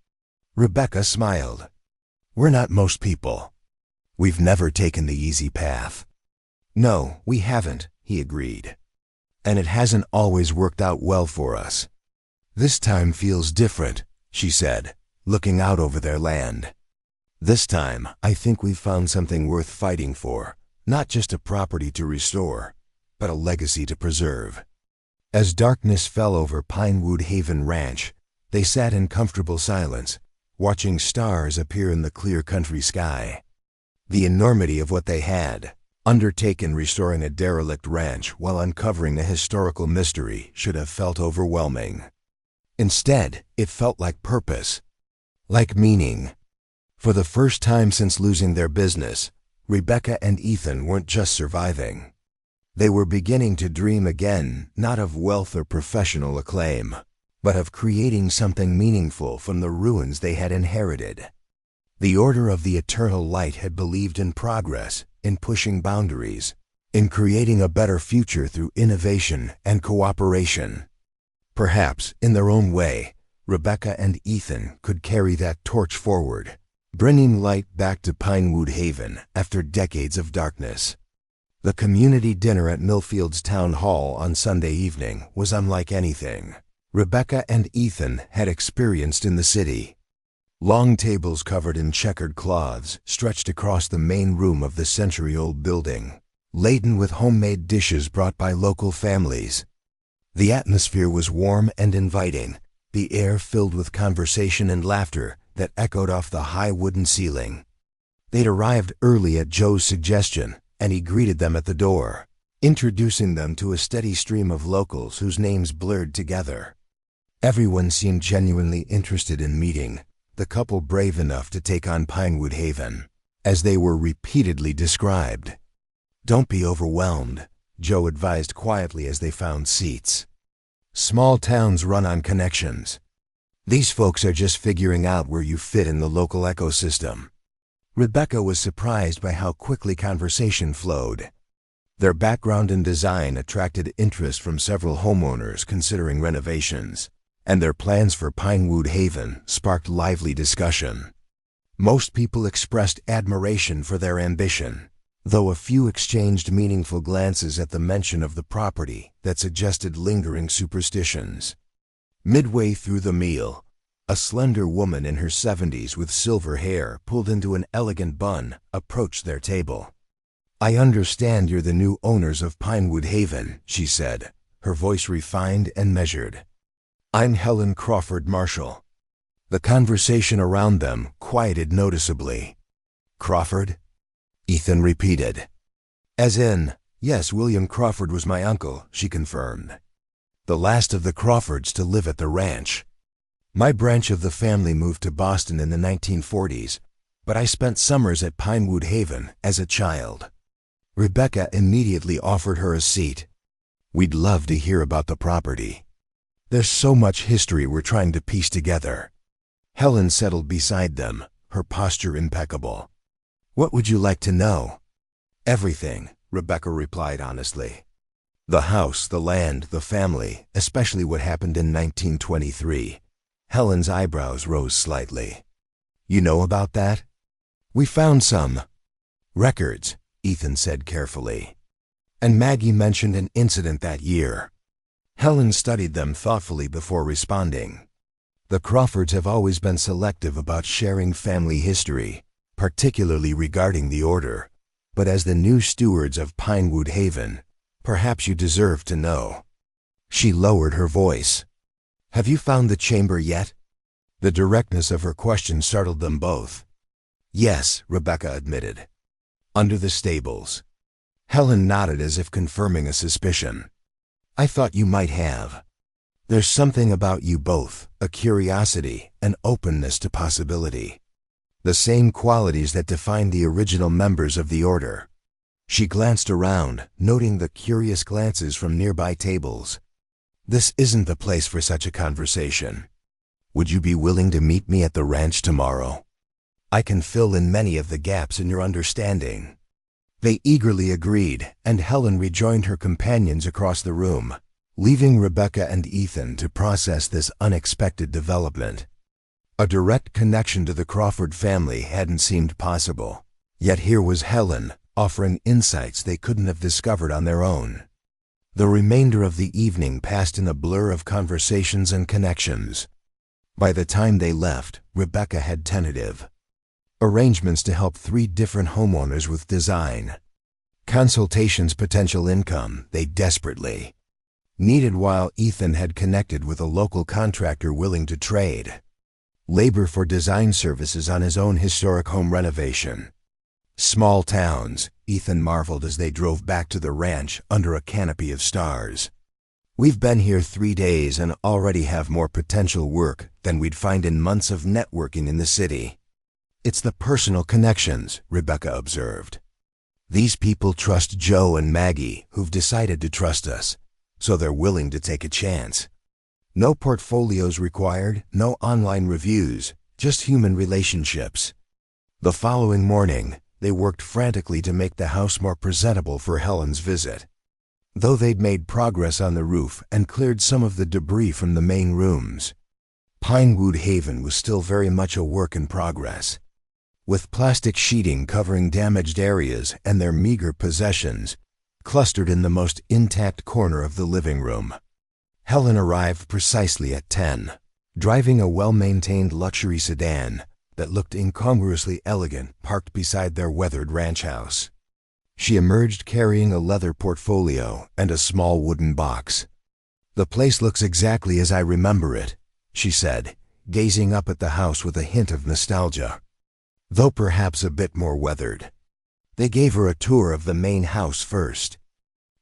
Rebecca smiled. "We're not most people. We've never taken the easy path." "No, we haven't," he agreed. "And it hasn't always worked out well for us. This time feels different," she said, looking out over their land. "This time, I think we've found something worth fighting for, not just a property to restore, but a legacy to preserve." As darkness fell over Pinewood Haven Ranch, they sat in comfortable silence, watching stars appear in the clear country sky. The enormity of what they had undertaken, restoring a derelict ranch while uncovering a historical mystery, should have felt overwhelming. Instead, it felt like purpose, like meaning. For the first time since losing their business, Rebecca and Ethan weren't just surviving. They were beginning to dream again, not of wealth or professional acclaim, but of creating something meaningful from the ruins they had inherited. The Order of the Eternal Light had believed in progress, in pushing boundaries, in creating a better future through innovation and cooperation. Perhaps, in their own way, Rebecca and Ethan could carry that torch forward, bringing light back to Pinewood Haven after decades of darkness. The community dinner at Millfield's Town Hall on Sunday evening was unlike anything Rebecca and Ethan had experienced in the city. Long tables covered in checkered cloths stretched across the main room of the century-old building, laden with homemade dishes brought by local families. The atmosphere was warm and inviting, the air filled with conversation and laughter that echoed off the high wooden ceiling. They'd arrived early at Joe's suggestion, and he greeted them at the door, introducing them to a steady stream of locals whose names blurred together. Everyone seemed genuinely interested in meeting the couple brave enough to take on Pinewood Haven, as they were repeatedly described. "Don't be overwhelmed," Joe advised quietly as they found seats. "Small towns run on connections. These folks are just figuring out where you fit in the local ecosystem." Rebecca was surprised by how quickly conversation flowed. Their background in design attracted interest from several homeowners considering renovations, and their plans for Pinewood Haven sparked lively discussion. Most people expressed admiration for their ambition, though a few exchanged meaningful glances at the mention of the property that suggested lingering superstitions. Midway through the meal, a slender woman in her 70s with silver hair pulled into an elegant bun approached their table. "I understand you're the new owners of Pinewood Haven," she said, her voice refined and measured. "I'm Helen Crawford Marshall." The conversation around them quieted noticeably. "Crawford?" Ethan repeated. "As in, yes, William Crawford was my uncle," she confirmed. "The last of the Crawfords to live at the ranch. My branch of the family moved to Boston in the 1940s, but I spent summers at Pinewood Haven as a child." Rebecca immediately offered her a seat. "We'd love to hear about the property. There's so much history we're trying to piece together." Helen settled beside them, her posture impeccable. "What would you like to know?" "Everything," Rebecca replied honestly. "The house, the land, the family, especially what happened in 1923. Helen's eyebrows rose slightly. "You know about that?" "We found some records," Ethan said carefully. "And Maggie mentioned an incident that year." Helen studied them thoughtfully before responding. "The Crawfords have always been selective about sharing family history, particularly regarding the order. But as the new stewards of Pinewood Haven, perhaps you deserve to know." She lowered her voice. "Have you found the chamber yet?" The directness of her question startled them both. "Yes," Rebecca admitted. "Under the stables." Helen nodded as if confirming a suspicion. "I thought you might have. There's something about you both, a curiosity, an openness to possibility. The same qualities that defined the original members of the order." She glanced around, noting the curious glances from nearby tables. "This isn't the place for such a conversation. Would you be willing to meet me at the ranch tomorrow? I can fill in many of the gaps in your understanding." They eagerly agreed, and Helen rejoined her companions across the room, leaving Rebecca and Ethan to process this unexpected development. A direct connection to the Crawford family hadn't seemed possible, yet here was Helen, offering insights they couldn't have discovered on their own. The remainder of the evening passed in a blur of conversations and connections. By the time they left, Rebecca had tentative arrangements to help 3 different homeowners with design. Consultations, potential income they desperately needed, while Ethan had connected with a local contractor willing to trade labor for design services on his own historic home renovation. Small towns, Ethan marveled as they drove back to the ranch under a canopy of stars. "We've been here 3 days and already have more potential work than we'd find in months of networking in the city." "It's the personal connections," Rebecca observed. "These people trust Joe and Maggie, who've decided to trust us, so they're willing to take a chance. No portfolios required, no online reviews, just human relationships." The following morning, they worked frantically to make the house more presentable for Helen's visit. Though they'd made progress on the roof and cleared some of the debris from the main rooms, Pinewood Haven was still very much a work in progress. With plastic sheeting covering damaged areas and their meager possessions clustered in the most intact corner of the living room, Helen arrived precisely at 10, driving a well-maintained luxury sedan that looked incongruously elegant parked beside their weathered ranch house. She emerged carrying a leather portfolio and a small wooden box. "The place looks exactly as I remember it," she said, gazing up at the house with a hint of nostalgia, though perhaps a bit more weathered. They gave her a tour of the main house first,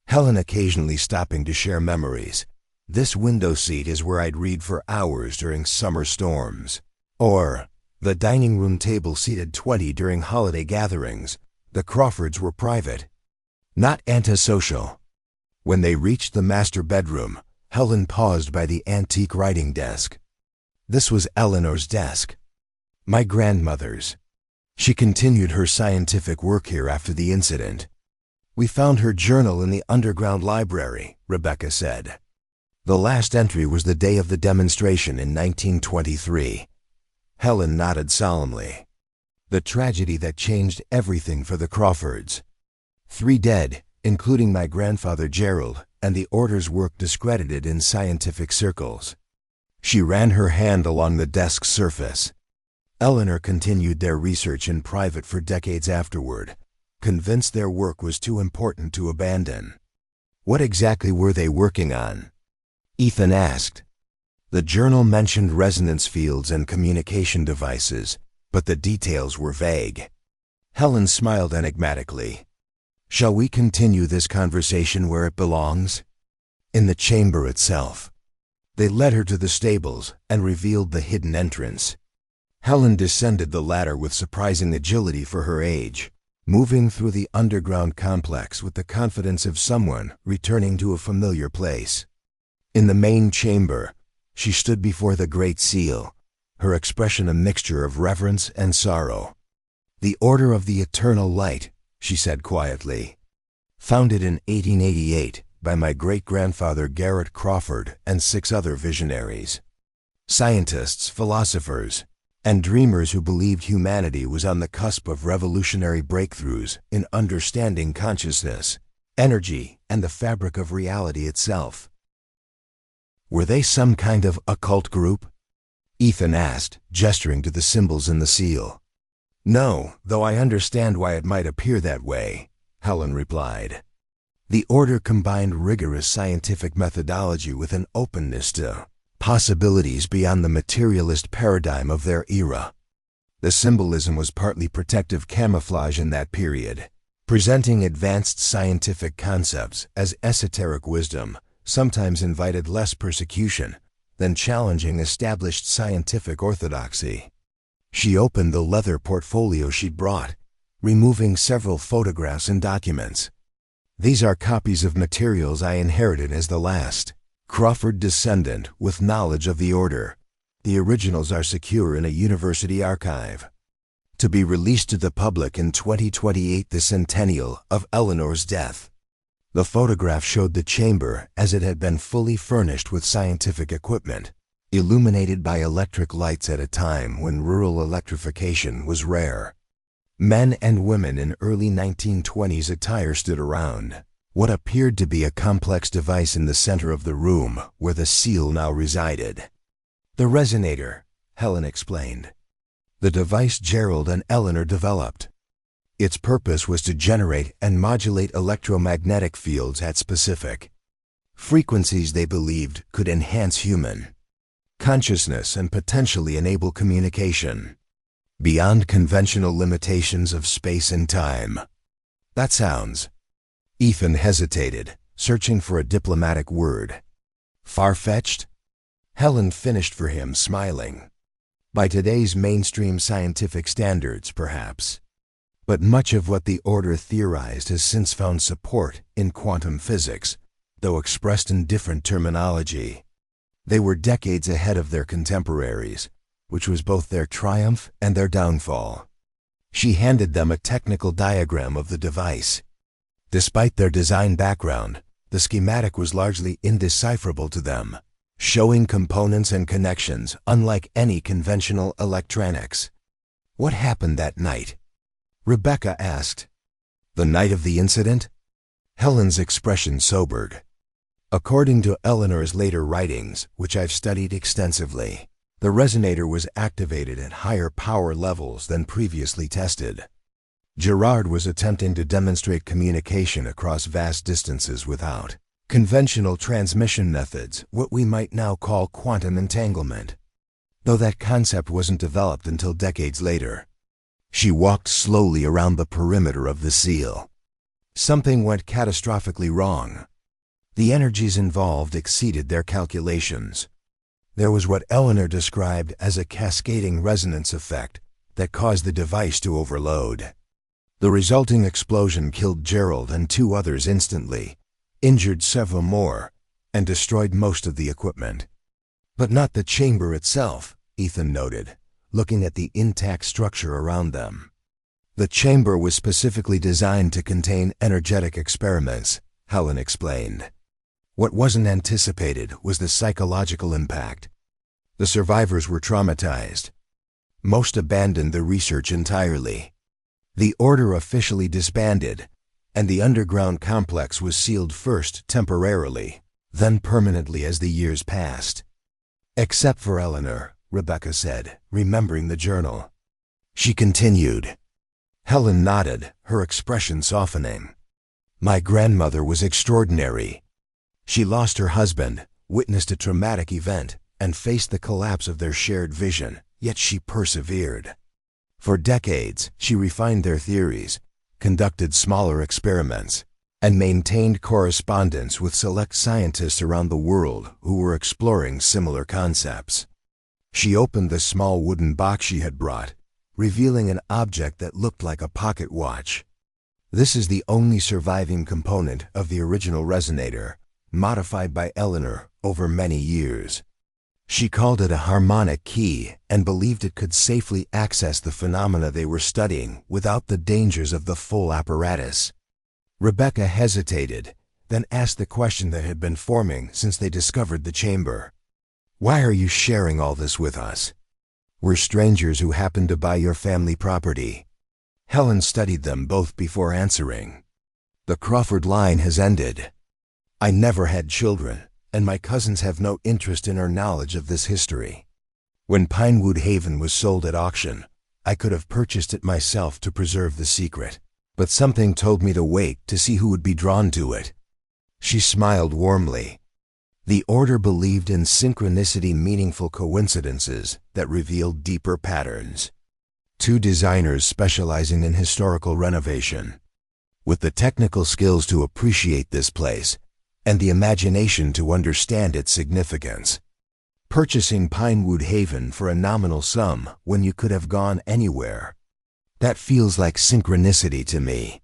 Helen occasionally stopping to share memories. "This window seat is where I'd read for hours during summer storms." Or, "The dining room table seated 20 during holiday gatherings. The Crawfords were private, not antisocial." When they reached the master bedroom, Helen paused by the antique writing desk. "This was Eleanor's desk. My grandmother's. She continued her scientific work here after the incident. We found her journal in the underground library," Rebecca said. "The last entry was the day of the demonstration in 1923. Helen nodded solemnly. "The tragedy that changed everything for the Crawfords. 3 dead, including my grandfather Gerald, and the order's work discredited in scientific circles." She ran her hand along the desk's surface. Eleanor continued their research in private for decades afterward, convinced their work was too important to abandon. What exactly were they working on? Ethan asked. The journal mentioned resonance fields and communication devices, but the details were vague. Helen smiled enigmatically. Shall we continue this conversation where it belongs? In the chamber itself. They led her to the stables and revealed the hidden entrance. Helen descended the ladder with surprising agility for her age, moving through the underground complex with the confidence of someone returning to a familiar place. In the main chamber, she stood before the Great Seal, her expression a mixture of reverence and sorrow. The Order of the Eternal Light, she said quietly. Founded in 1888 by my great-grandfather Garrett Crawford and 6 other visionaries. Scientists, philosophers, and dreamers who believed humanity was on the cusp of revolutionary breakthroughs in understanding consciousness, energy, and the fabric of reality itself. Were they some kind of occult group? Ethan asked, gesturing to the symbols in the seal. No, though I understand why it might appear that way, Helen replied. The order combined rigorous scientific methodology with an openness to possibilities beyond the materialist paradigm of their era. The symbolism was partly protective camouflage in that period, presenting advanced scientific concepts as esoteric wisdom, sometimes invited less persecution than challenging established scientific orthodoxy. She opened the leather portfolio she'd brought, removing several photographs and documents. These are copies of materials I inherited as the last Crawford descendant with knowledge of the order. The originals are secure in a university archive. To be released to the public in 2028, the centennial of Eleanor's death. The photograph showed the chamber as it had been fully furnished with scientific equipment, illuminated by electric lights at a time when rural electrification was rare. Men and women in early 1920s attire stood around what appeared to be a complex device in the center of the room where the seal now resided. The resonator, Helen explained. The device Gerald and Eleanor developed. Its purpose was to generate and modulate electromagnetic fields at specific frequencies they believed could enhance human consciousness and potentially enable communication beyond conventional limitations of space and time. That sounds. Ethan hesitated, searching for a diplomatic word. Far-fetched? Helen finished for him, smiling. By today's mainstream scientific standards, perhaps. But much of what the order theorized has since found support in quantum physics, though expressed in different terminology. They were decades ahead of their contemporaries, which was both their triumph and their downfall. She handed them a technical diagram of the device. Despite their design background, the schematic was largely indecipherable to them, showing components and connections unlike any conventional electronics. What happened that night? Rebecca asked. The night of the incident? Helen's expression sobered. According to Eleanor's later writings, which I've studied extensively, the resonator was activated at higher power levels than previously tested. Gerard was attempting to demonstrate communication across vast distances without conventional transmission methods, what we might now call quantum entanglement, though that concept wasn't developed until decades later. She walked slowly around the perimeter of the seal. Something went catastrophically wrong. The energies involved exceeded their calculations. There was what Eleanor described as a cascading resonance effect that caused the device to overload. The resulting explosion killed Gerald and 2 others instantly, injured several more, and destroyed most of the equipment. But not the chamber itself, Ethan noted, looking at the intact structure around them. The chamber was specifically designed to contain energetic experiments, Helen explained. What wasn't anticipated was the psychological impact. The survivors were traumatized. Most abandoned the research entirely. The order officially disbanded, and the underground complex was sealed first temporarily, then permanently as the years passed. Except for Eleanor, Rebecca said, remembering the journal. She continued. Helen nodded, her expression softening. My grandmother was extraordinary. She lost her husband, witnessed a traumatic event, and faced the collapse of their shared vision, yet she persevered. For decades, she refined their theories, conducted smaller experiments, and maintained correspondence with select scientists around the world who were exploring similar concepts. She opened the small wooden box she had brought, revealing an object that looked like a pocket watch. This is the only surviving component of the original resonator, modified by Eleanor over many years. She called it a harmonic key and believed it could safely access the phenomena they were studying without the dangers of the full apparatus. Rebecca hesitated, then asked the question that had been forming since they discovered the chamber. "Why are you sharing all this with us? We're strangers who happened to buy your family property." Helen studied them both before answering. "The Crawford line has ended. I never had children, and my cousins have no interest in or knowledge of this history. When Pinewood Haven was sold at auction, I could have purchased it myself to preserve the secret, but something told me to wait to see who would be drawn to it." She smiled warmly. The order believed in synchronicity, meaningful coincidences that revealed deeper patterns. Two designers specializing in historical renovation, with the technical skills to appreciate this place and the imagination to understand its significance. Purchasing Pinewood Haven for a nominal sum when you could have gone anywhere. That feels like synchronicity to me.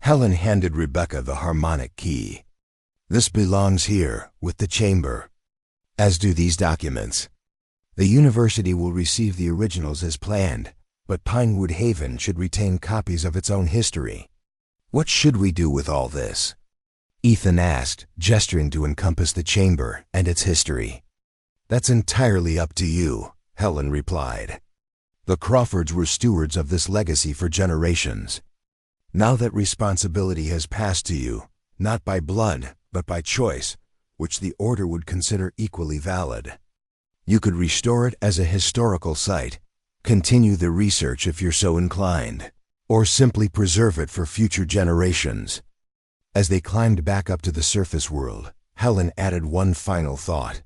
Helen handed Rebecca the harmonic key. "This belongs here, with the chamber, as do these documents. The university will receive the originals as planned, but Pinewood Haven should retain copies of its own history." "What should we do with all this?" Ethan asked, gesturing to encompass the chamber and its history. "That's entirely up to you," Helen replied. "The Crawfords were stewards of this legacy for generations. Now that responsibility has passed to you, not by blood, but by choice, which the order would consider equally valid. You could restore it as a historical site, continue the research if you're so inclined, or simply preserve it for future generations." As they climbed back up to the surface world, Helen added one final thought.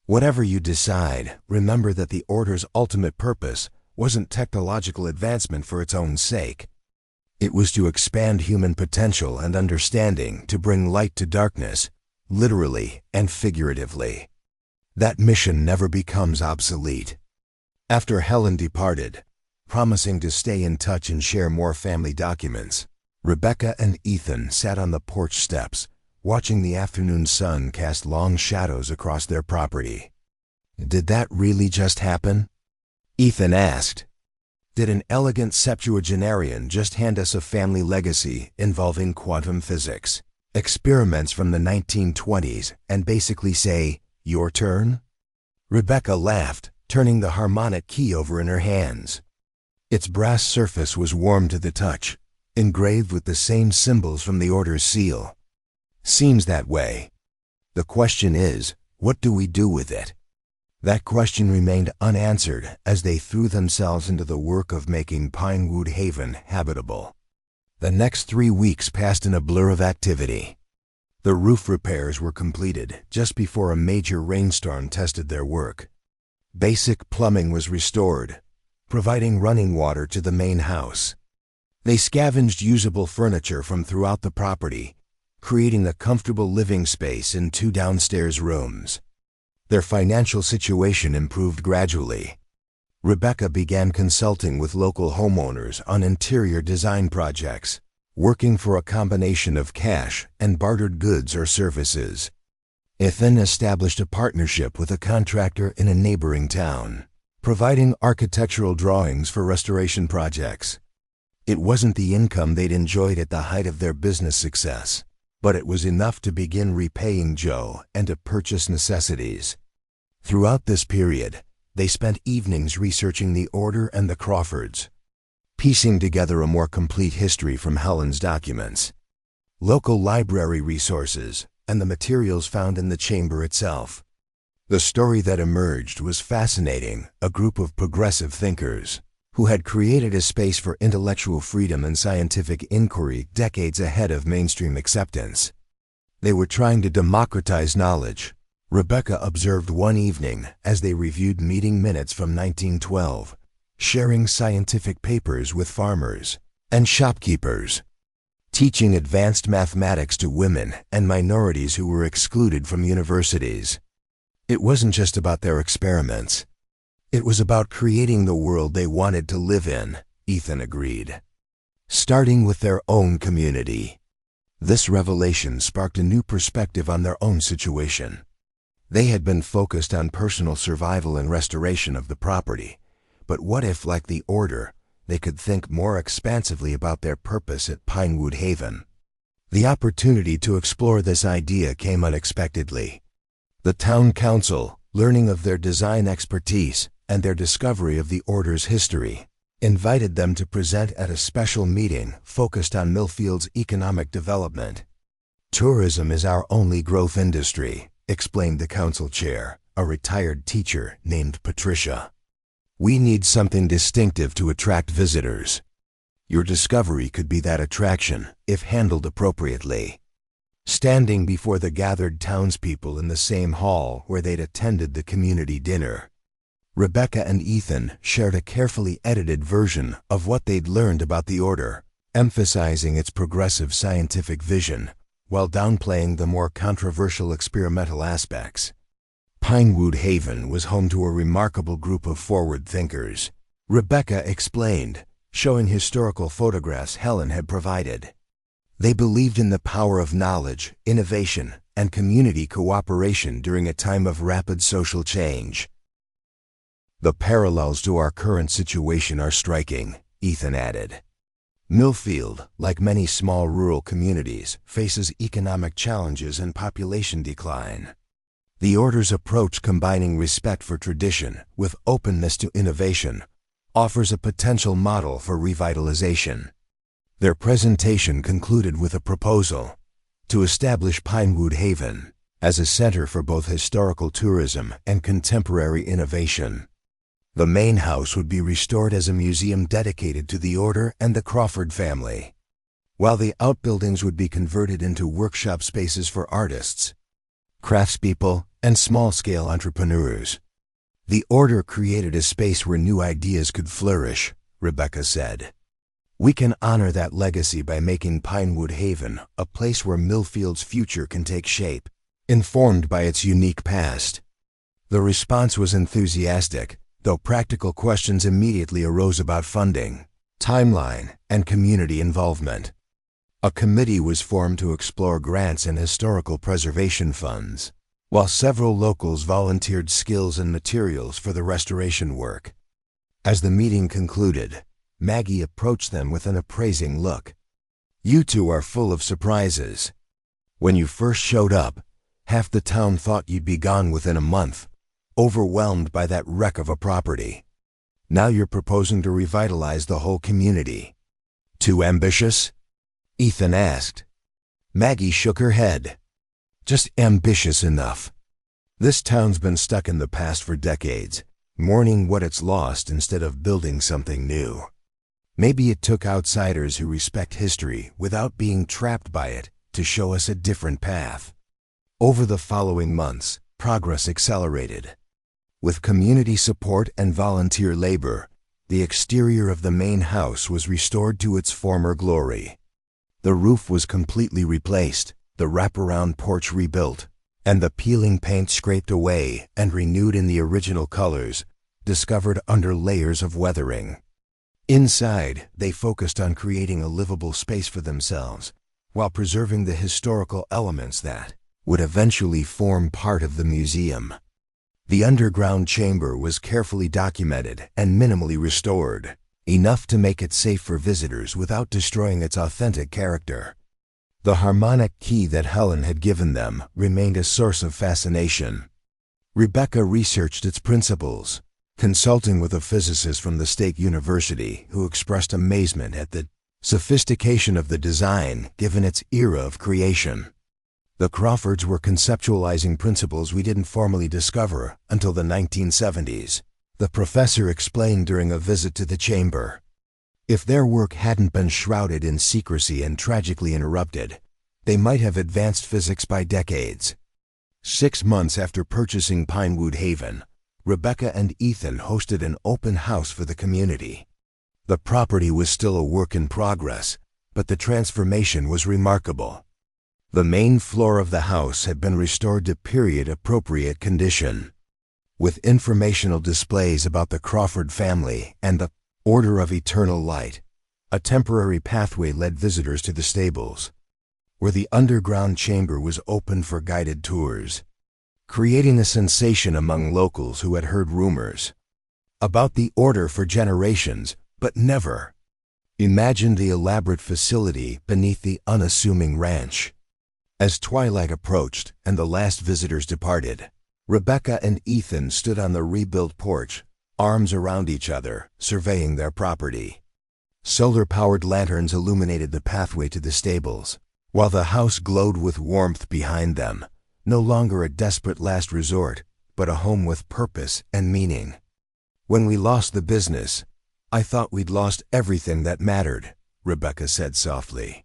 "Whatever you decide, remember that the Order's ultimate purpose wasn't technological advancement for its own sake. It was to expand human potential and understanding, to bring light to darkness, literally and figuratively. That mission never becomes obsolete." After Helen departed, promising to stay in touch and share more family documents, Rebecca and Ethan sat on the porch steps, watching the afternoon sun cast long shadows across their property. "Did that really just happen?" Ethan asked. "Did an elegant septuagenarian just hand us a family legacy involving quantum physics, experiments from the 1920s, and basically say, 'Your turn'?" Rebecca laughed, turning the harmonic key over in her hands. Its brass surface was warm to the touch, engraved with the same symbols from the Order's seal. "Seems that way. The question is, what do we do with it?" That question remained unanswered as they threw themselves into the work of making Pinewood Haven habitable. The next 3 weeks passed in a blur of activity. The roof repairs were completed just before a major rainstorm tested their work. Basic plumbing was restored, providing running water to the main house. They scavenged usable furniture from throughout the property, creating a comfortable living space in 2 downstairs rooms. Their financial situation improved gradually. Rebecca began consulting with local homeowners on interior design projects, working for a combination of cash and bartered goods or services. Ethan established a partnership with a contractor in a neighboring town, providing architectural drawings for restoration projects. It wasn't the income they'd enjoyed at the height of their business success, but it was enough to begin repaying Joe and to purchase necessities. Throughout this period, they spent evenings researching the Order and the Crawfords, piecing together a more complete history from Helen's documents, local library resources, and the materials found in the chamber itself. The story that emerged was fascinating, a group of progressive thinkers who had created a space for intellectual freedom and scientific inquiry decades ahead of mainstream acceptance. They were trying to democratize knowledge, Rebecca observed one evening as they reviewed meeting minutes from 1912, sharing scientific papers with farmers and shopkeepers, teaching advanced mathematics to women and minorities who were excluded from universities. It wasn't just about their experiments. It was about creating the world they wanted to live in, Ethan agreed. Starting with their own community. This revelation sparked a new perspective on their own situation. They had been focused on personal survival and restoration of the property, but what if, like the Order, they could think more expansively about their purpose at Pinewood Haven? The opportunity to explore this idea came unexpectedly. The town council, learning of their design expertise and their discovery of the Order's history, invited them to present at a special meeting focused on Millfield's economic development. "Tourism is our only growth industry," explained the council chair, a retired teacher named Patricia. "We need something distinctive to attract visitors. Your discovery could be that attraction, if handled appropriately." Standing before the gathered townspeople in the same hall where they'd attended the community dinner, Rebecca and Ethan shared a carefully edited version of what they'd learned about the Order, emphasizing its progressive scientific vision while downplaying the more controversial experimental aspects. Pinewood Haven was home to a remarkable group of forward thinkers, Rebecca explained, showing historical photographs Helen had provided. They believed in the power of knowledge, innovation, and community cooperation during a time of rapid social change. "The parallels to our current situation are striking," Ethan added. "Millfield, like many small rural communities, faces economic challenges and population decline. The Order's approach, combining respect for tradition with openness to innovation, offers a potential model for revitalization." Their presentation concluded with a proposal to establish Pinewood Haven as a center for both historical tourism and contemporary innovation. The main house would be restored as a museum dedicated to the Order and the Crawford family, while the outbuildings would be converted into workshop spaces for artists, craftspeople, and small-scale entrepreneurs. "The Order created a space where new ideas could flourish," Rebecca said. "We can honor that legacy by making Pinewood Haven a place where Millfield's future can take shape, informed by its unique past." The response was enthusiastic, though practical questions immediately arose about funding, timeline, and community involvement. A committee was formed to explore grants and historical preservation funds, while several locals volunteered skills and materials for the restoration work. As the meeting concluded, Maggie approached them with an appraising look. "You two are full of surprises. When you first showed up, half the town thought you'd be gone within a month, overwhelmed by that wreck of a property. Now you're proposing to revitalize the whole community. Too ambitious?" Ethan asked. Maggie shook her head. "Just ambitious enough. This town's been stuck in the past for decades, mourning what it's lost instead of building something new. Maybe it took outsiders who respect history without being trapped by it to show us a different path." Over the following months, progress accelerated. With community support and volunteer labor, the exterior of the main house was restored to its former glory. The roof was completely replaced, the wraparound porch rebuilt, and the peeling paint scraped away and renewed in the original colors, discovered under layers of weathering. Inside, they focused on creating a livable space for themselves, while preserving the historical elements that would eventually form part of the museum. The underground chamber was carefully documented and minimally restored, enough to make it safe for visitors without destroying its authentic character. The harmonic key that Helen had given them remained a source of fascination. Rebecca researched its principles, consulting with a physicist from the State University who expressed amazement at the sophistication of the design given its era of creation. The Crawfords were conceptualizing principles we didn't formally discover until the 1970s, the professor explained during a visit to the chamber. If their work hadn't been shrouded in secrecy and tragically interrupted, they might have advanced physics by decades. 6 months after purchasing Pinewood Haven, Rebecca and Ethan hosted an open house for the community. The property was still a work in progress, but the transformation was remarkable. The main floor of the house had been restored to period-appropriate condition, with informational displays about the Crawford family and the Order of Eternal Light. A temporary pathway led visitors to the stables, where the underground chamber was open for guided tours, creating a sensation among locals who had heard rumors about the order for generations, but never imagined the elaborate facility beneath the unassuming ranch. As twilight approached and the last visitors departed, Rebecca and Ethan stood on the rebuilt porch, arms around each other, surveying their property. Solar-powered lanterns illuminated the pathway to the stables, while the house glowed with warmth behind them, no longer a desperate last resort, but a home with purpose and meaning. When we lost the business, I thought we'd lost everything that mattered, Rebecca said softly.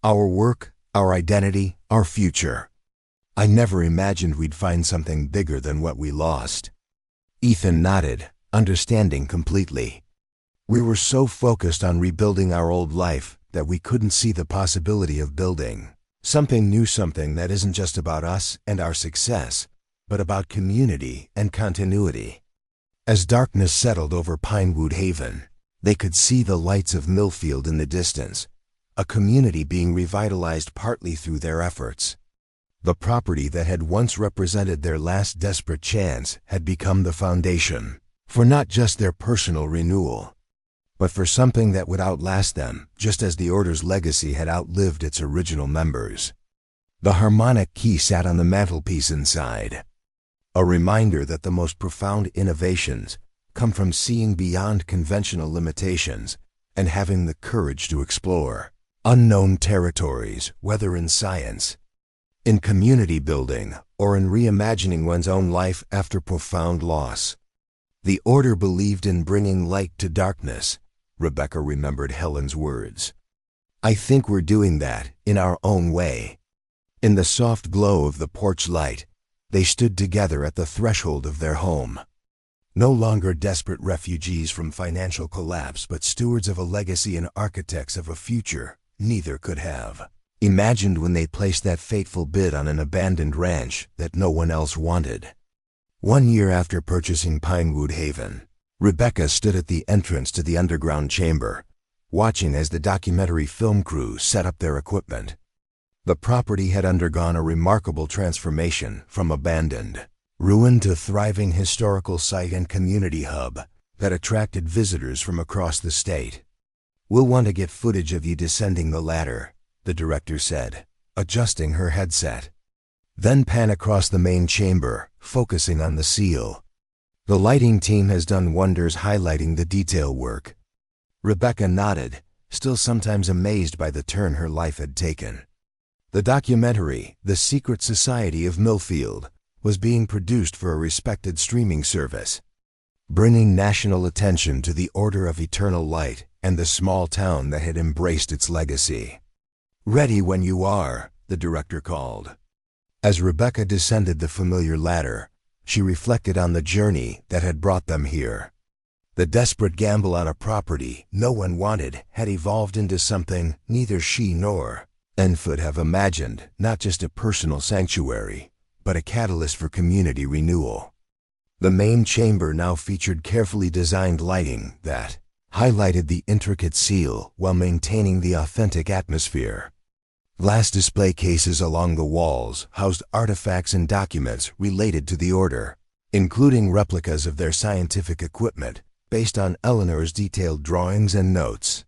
Our work, our identity, our future. I never imagined we'd find something bigger than what we lost. Ethan nodded, understanding completely. We were so focused on rebuilding our old life that we couldn't see the possibility of building something new, something that isn't just about us and our success, but about community and continuity. As darkness settled over Pinewood Haven, they could see the lights of Millfield in the distance, a community being revitalized partly through their efforts. The property that had once represented their last desperate chance had become the foundation for not just their personal renewal, but for something that would outlast them, just as the Order's legacy had outlived its original members. The harmonic key sat on the mantelpiece inside, a reminder that the most profound innovations come from seeing beyond conventional limitations and having the courage to explore unknown territories, whether in science, in community building, or in reimagining one's own life after profound loss. The Order believed in bringing light to darkness, Rebecca remembered Helen's words. I think we're doing that in our own way. In the soft glow of the porch light, they stood together at the threshold of their home. No longer desperate refugees from financial collapse, but stewards of a legacy and architects of a future neither could have imagined when they placed that fateful bid on an abandoned ranch that no one else wanted. 1 year after purchasing Pinewood Haven, Rebecca stood at the entrance to the underground chamber, watching as the documentary film crew set up their equipment. The property had undergone a remarkable transformation from abandoned ruin to thriving historical site and community hub that attracted visitors from across the state. We'll want to get footage of you descending the ladder, the director said, adjusting her headset. Then pan across the main chamber, focusing on the seal. The lighting team has done wonders highlighting the detail work. Rebecca nodded, still sometimes amazed by the turn her life had taken. The documentary, The Secret Society of Millfield, was being produced for a respected streaming service, bringing national attention to the Order of Eternal Light and the small town that had embraced its legacy. Ready when you are, the director called. As Rebecca descended the familiar ladder, she reflected on the journey that had brought them here. The desperate gamble on a property no one wanted had evolved into something neither she nor Enford have imagined, not just a personal sanctuary, but a catalyst for community renewal. The main chamber now featured carefully designed lighting that highlighted the intricate seal while maintaining the authentic atmosphere. Glass display cases along the walls housed artifacts and documents related to the Order, including replicas of their scientific equipment based on Eleanor's detailed drawings and notes.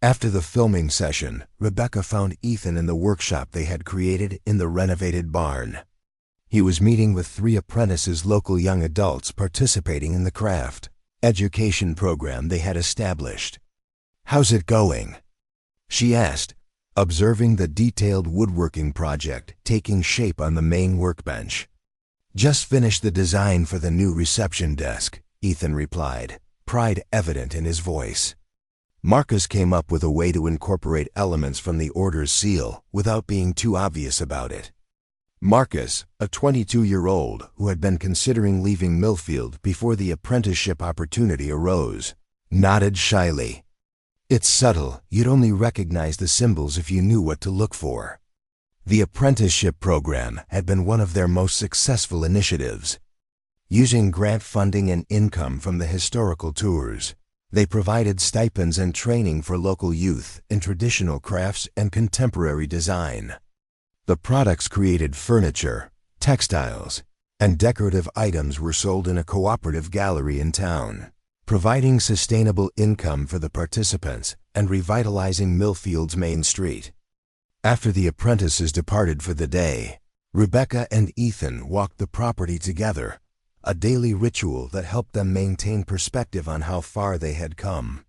After the filming session, Rebecca found Ethan in the workshop they had created in the renovated barn. He was meeting with 3 apprentices, local young adults participating in the craft education program they had established. "How's it going?" she asked, observing the detailed woodworking project taking shape on the main workbench. "Just finished the design for the new reception desk," Ethan replied, pride evident in his voice. Marcus came up with a way to incorporate elements from the order's seal without being too obvious about it. Marcus, a 22-year-old who had been considering leaving Millfield before the apprenticeship opportunity arose, nodded shyly. It's subtle, you'd only recognize the symbols if you knew what to look for. The apprenticeship program had been one of their most successful initiatives. Using grant funding and income from the historical tours, they provided stipends and training for local youth in traditional crafts and contemporary design. The products created furniture, textiles, and decorative items were sold in a cooperative gallery in town, providing sustainable income for the participants and revitalizing Millfield's main street. After the apprentices departed for the day, Rebecca and Ethan walked the property together, a daily ritual that helped them maintain perspective on how far they had come.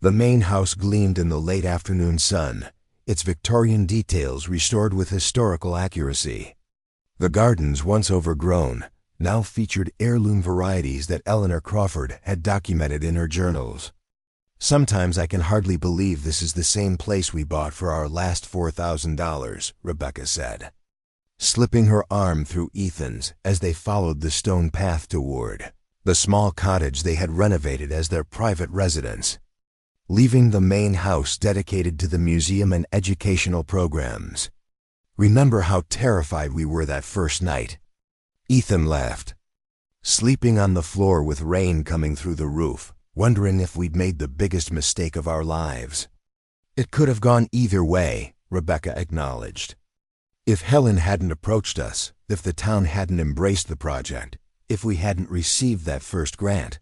The main house gleamed in the late afternoon sun, its Victorian details restored with historical accuracy. The gardens, once overgrown, now featured heirloom varieties that Eleanor Crawford had documented in her journals. Sometimes I can hardly believe this is the same place we bought for our last $4,000, Rebecca said, slipping her arm through Ethan's as they followed the stone path toward the small cottage they had renovated as their private residence. Leaving the main house dedicated to the museum and educational programs. Remember how terrified we were that first night? Ethan laughed. Sleeping on the floor with rain coming through the roof, wondering if we'd made the biggest mistake of our lives. It could have gone either way, Rebecca acknowledged. If Helen hadn't approached us, if the town hadn't embraced the project, if we hadn't received that first grant,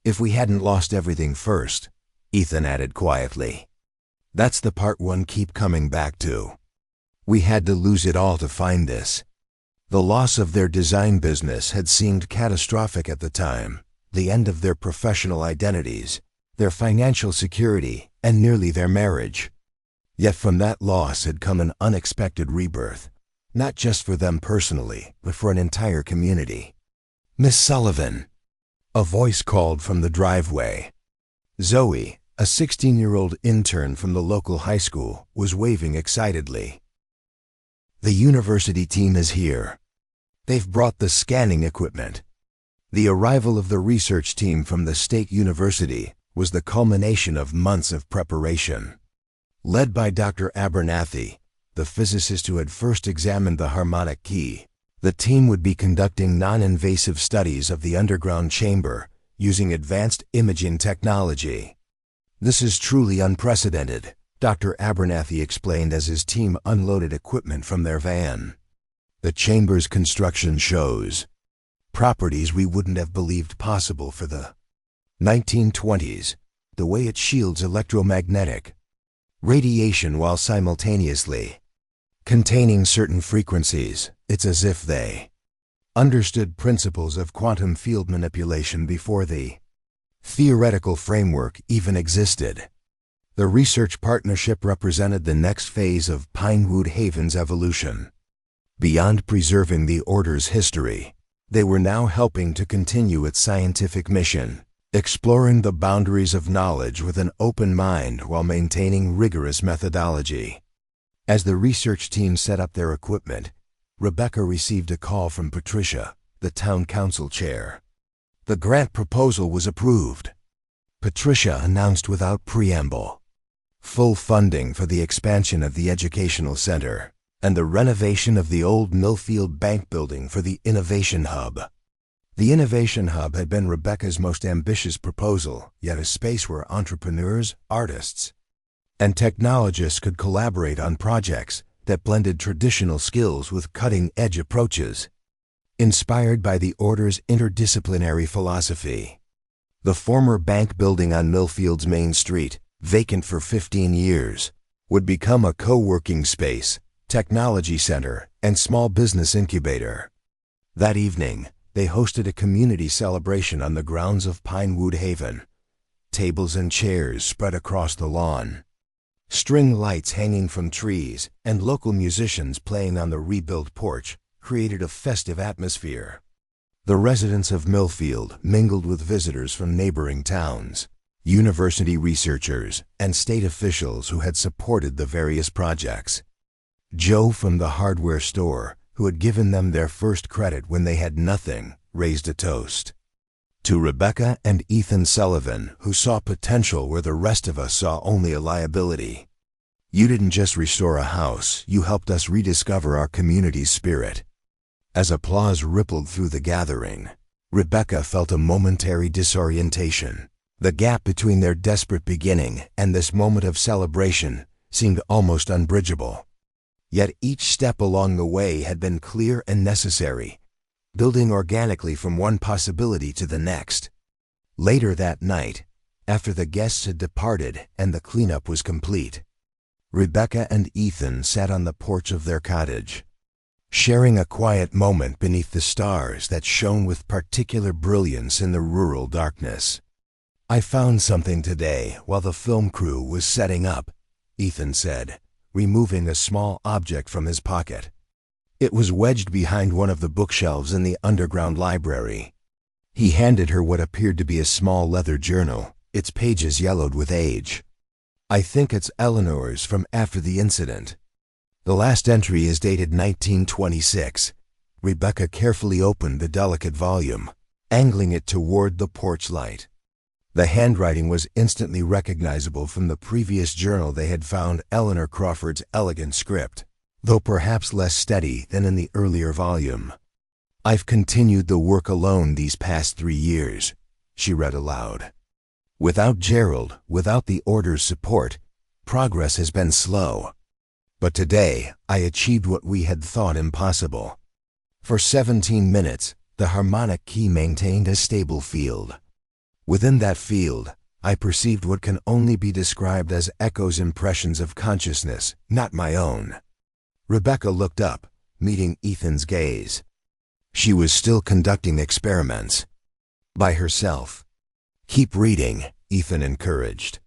if we hadn't lost everything first, Ethan added quietly. That's the part one keep coming back to. We had to lose it all to find this. The loss of their design business had seemed catastrophic at the time, the end of their professional identities, their financial security, and nearly their marriage. Yet from that loss had come an unexpected rebirth, not just for them personally, but for an entire community. Miss Sullivan, a voice called from the driveway. Zoe, a 16-year-old intern from the local high school, was waving excitedly. The university team is here. They've brought the scanning equipment. The arrival of the research team from the state university was the culmination of months of preparation. Led by Dr. Abernathy, the physicist who had first examined the harmonic key, the team would be conducting non-invasive studies of the underground chamber using advanced imaging technology. This is truly unprecedented, Dr. Abernathy explained as his team unloaded equipment from their van. The chamber's construction shows properties we wouldn't have believed possible for the 1920s, the way it shields electromagnetic radiation while simultaneously containing certain frequencies. It's as if they understood principles of quantum field manipulation before the theoretical framework even existed. The research partnership represented the next phase of Pinewood Haven's evolution. Beyond preserving the order's history, they were now helping to continue its scientific mission, exploring the boundaries of knowledge with an open mind while maintaining rigorous methodology. As the research team set up their equipment, Rebecca received a call from Patricia, the town council chair. The grant proposal was approved. Patricia announced without preamble full funding for the expansion of the educational center and the renovation of the old Millfield Bank building for the Innovation Hub. The Innovation Hub had been Rebecca's most ambitious proposal, yet a space where entrepreneurs, artists, and technologists could collaborate on projects that blended traditional skills with cutting-edge approaches. Inspired by the Order's interdisciplinary philosophy, the former bank building on Millfield's main street, vacant for 15 years, would become a co-working space, technology center, and small business incubator. That evening, they hosted a community celebration on the grounds of Pinewood Haven. Tables and chairs spread across the lawn, string lights hanging from trees, and local musicians playing on the rebuilt porch created a festive atmosphere. The residents of Millfield mingled with visitors from neighboring towns, university researchers, and state officials who had supported the various projects. Joe from the hardware store, who had given them their first credit when they had nothing, raised a toast. To Rebecca and Ethan Sullivan, who saw potential where the rest of us saw only a liability. You didn't just restore a house, you helped us rediscover our community's spirit. As applause rippled through the gathering, Rebecca felt a momentary disorientation. The gap between their desperate beginning and this moment of celebration seemed almost unbridgeable. Yet each step along the way had been clear and necessary, building organically from one possibility to the next. Later that night, after the guests had departed and the cleanup was complete, Rebecca and Ethan sat on the porch of their cottage, sharing a quiet moment beneath the stars that shone with particular brilliance in the rural darkness. "I found something today while the film crew was setting up," Ethan said, removing a small object from his pocket. It was wedged behind one of the bookshelves in the underground library. He handed her what appeared to be a small leather journal, its pages yellowed with age. "I think it's Eleanor's from after the incident. The last entry is dated 1926. Rebecca carefully opened the delicate volume, angling it toward the porch light. The handwriting was instantly recognizable from the previous journal they had found Eleanor Crawford's elegant script, though perhaps less steady than in the earlier volume. "I've continued the work alone these past 3 years," she read aloud. "Without Gerald, without the Order's support, progress has been slow. But today, I achieved what we had thought impossible. For 17 minutes, the harmonic key maintained a stable field. Within that field, I perceived what can only be described as echoes, impressions of consciousness, not my own." Rebecca looked up, meeting Ethan's gaze. She was still conducting experiments. By herself. "Keep reading," Ethan encouraged.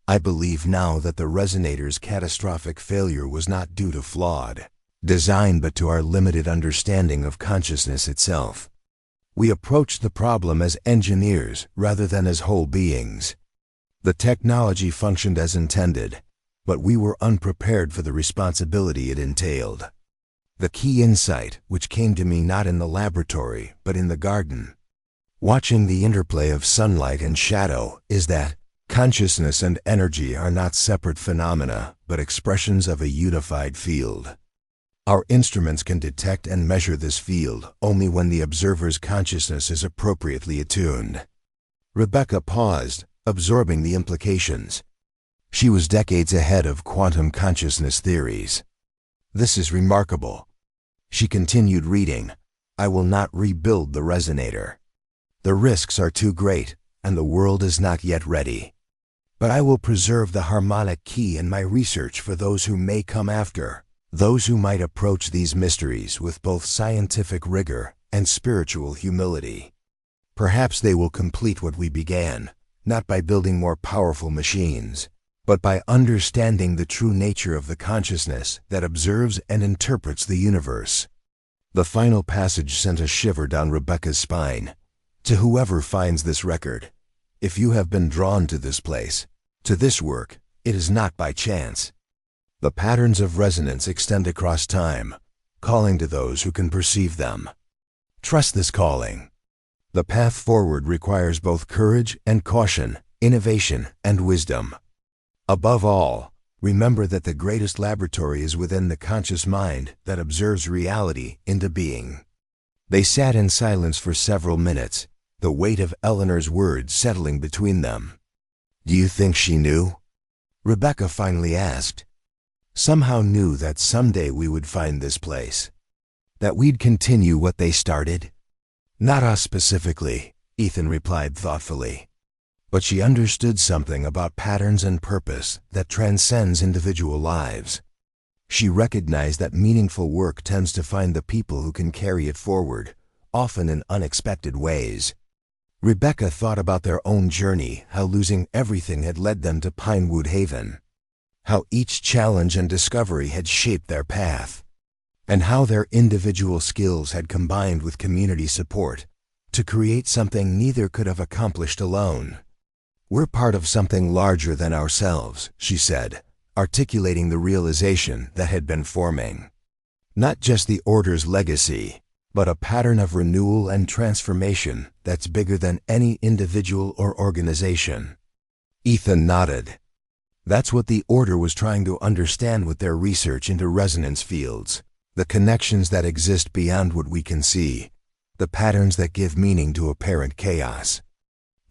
"I believe now that the resonator's catastrophic failure was not due to flawed design but to our limited understanding of consciousness itself. We approached the problem as engineers rather than as whole beings. The technology functioned as intended, but we were unprepared for the responsibility it entailed. The key insight, which came to me not in the laboratory but in the garden, watching the interplay of sunlight and shadow, is that consciousness and energy are not separate phenomena, but expressions of a unified field. Our instruments can detect and measure this field only when the observer's consciousness is appropriately attuned." Rebecca paused, absorbing the implications. She was decades ahead of quantum consciousness theories. "This is remarkable." She continued reading. "I will not rebuild the resonator. The risks are too great, and the world is not yet ready. But I will preserve the harmonic key in my research for those who may come after, those who might approach these mysteries with both scientific rigor and spiritual humility. Perhaps they will complete what we began, not by building more powerful machines, but by understanding the true nature of the consciousness that observes and interprets the universe." The final passage sent a shiver down Rebecca's spine. "To whoever finds this record, if you have been drawn to this place, to this work, it is not by chance. The patterns of resonance extend across time, calling to those who can perceive them. Trust this calling. The path forward requires both courage and caution, innovation and wisdom. Above all, remember that the greatest laboratory is within the conscious mind that observes reality into being." They sat in silence for several minutes, the weight of Eleanor's words settling between them. "Do you think she knew?" Rebecca finally asked. "Somehow knew that someday we would find this place. That we'd continue what they started?" "Not us specifically," Ethan replied thoughtfully. "But she understood something about patterns and purpose that transcends individual lives. She recognized that meaningful work tends to find the people who can carry it forward, often in unexpected ways." Rebecca thought about their own journey, how losing everything had led them to Pinewood Haven, how each challenge and discovery had shaped their path, and how their individual skills had combined with community support to create something neither could have accomplished alone. "We're part of something larger than ourselves," she said, articulating the realization that had been forming. Not just the Order's legacy, but a pattern of renewal and transformation that's bigger than any individual or organization. Ethan nodded. That's what the Order was trying to understand with their research into resonance fields, the connections that exist beyond what we can see, the patterns that give meaning to apparent chaos.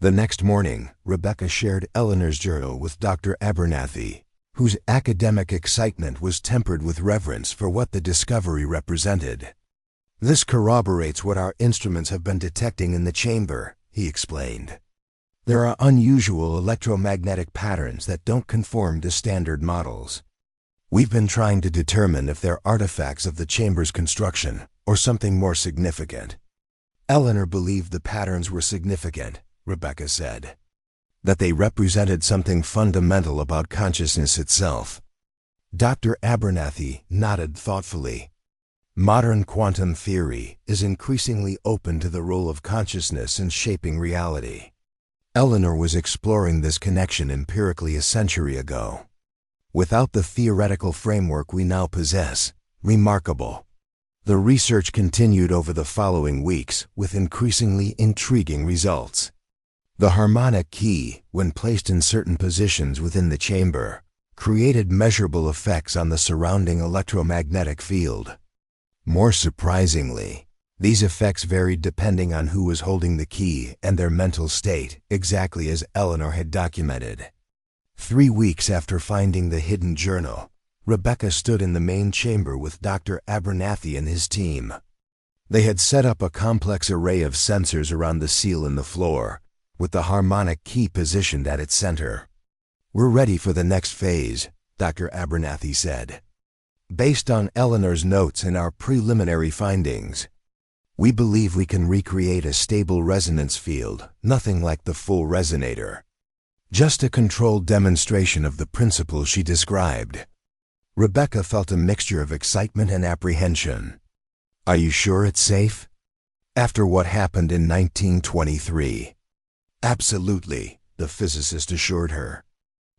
The next morning, Rebecca shared Eleanor's journal with Dr. Abernathy, whose academic excitement was tempered with reverence for what the discovery represented. "This corroborates what our instruments have been detecting in the chamber," he explained. "There are unusual electromagnetic patterns that don't conform to standard models. We've been trying to determine if they're artifacts of the chamber's construction or something more significant." Eleanor believed the patterns were significant, Rebecca said. That they represented something fundamental about consciousness itself. Dr. Abernathy nodded thoughtfully. "Modern quantum theory is increasingly open to the role of consciousness in shaping reality." Eleanor was exploring this connection empirically a century ago. Without the theoretical framework we now possess, remarkable. The research continued over the following weeks with increasingly intriguing results. The harmonic key, when placed in certain positions within the chamber, created measurable effects on the surrounding electromagnetic field. More surprisingly, these effects varied depending on who was holding the key and their mental state, exactly as Eleanor had documented. 3 weeks after finding the hidden journal, Rebecca stood in the main chamber with Dr. Abernathy and his team. They had set up a complex array of sensors around the seal in the floor, with the harmonic key positioned at its center. "We're ready for the next phase," Dr. Abernathy said. "Based on Eleanor's notes and our preliminary findings, we believe we can recreate a stable resonance field, nothing like the full resonator. Just a controlled demonstration of the principle she described." Rebecca felt a mixture of excitement and apprehension. "Are you sure it's safe?" "After what happened in 1923. "Absolutely," the physicist assured her.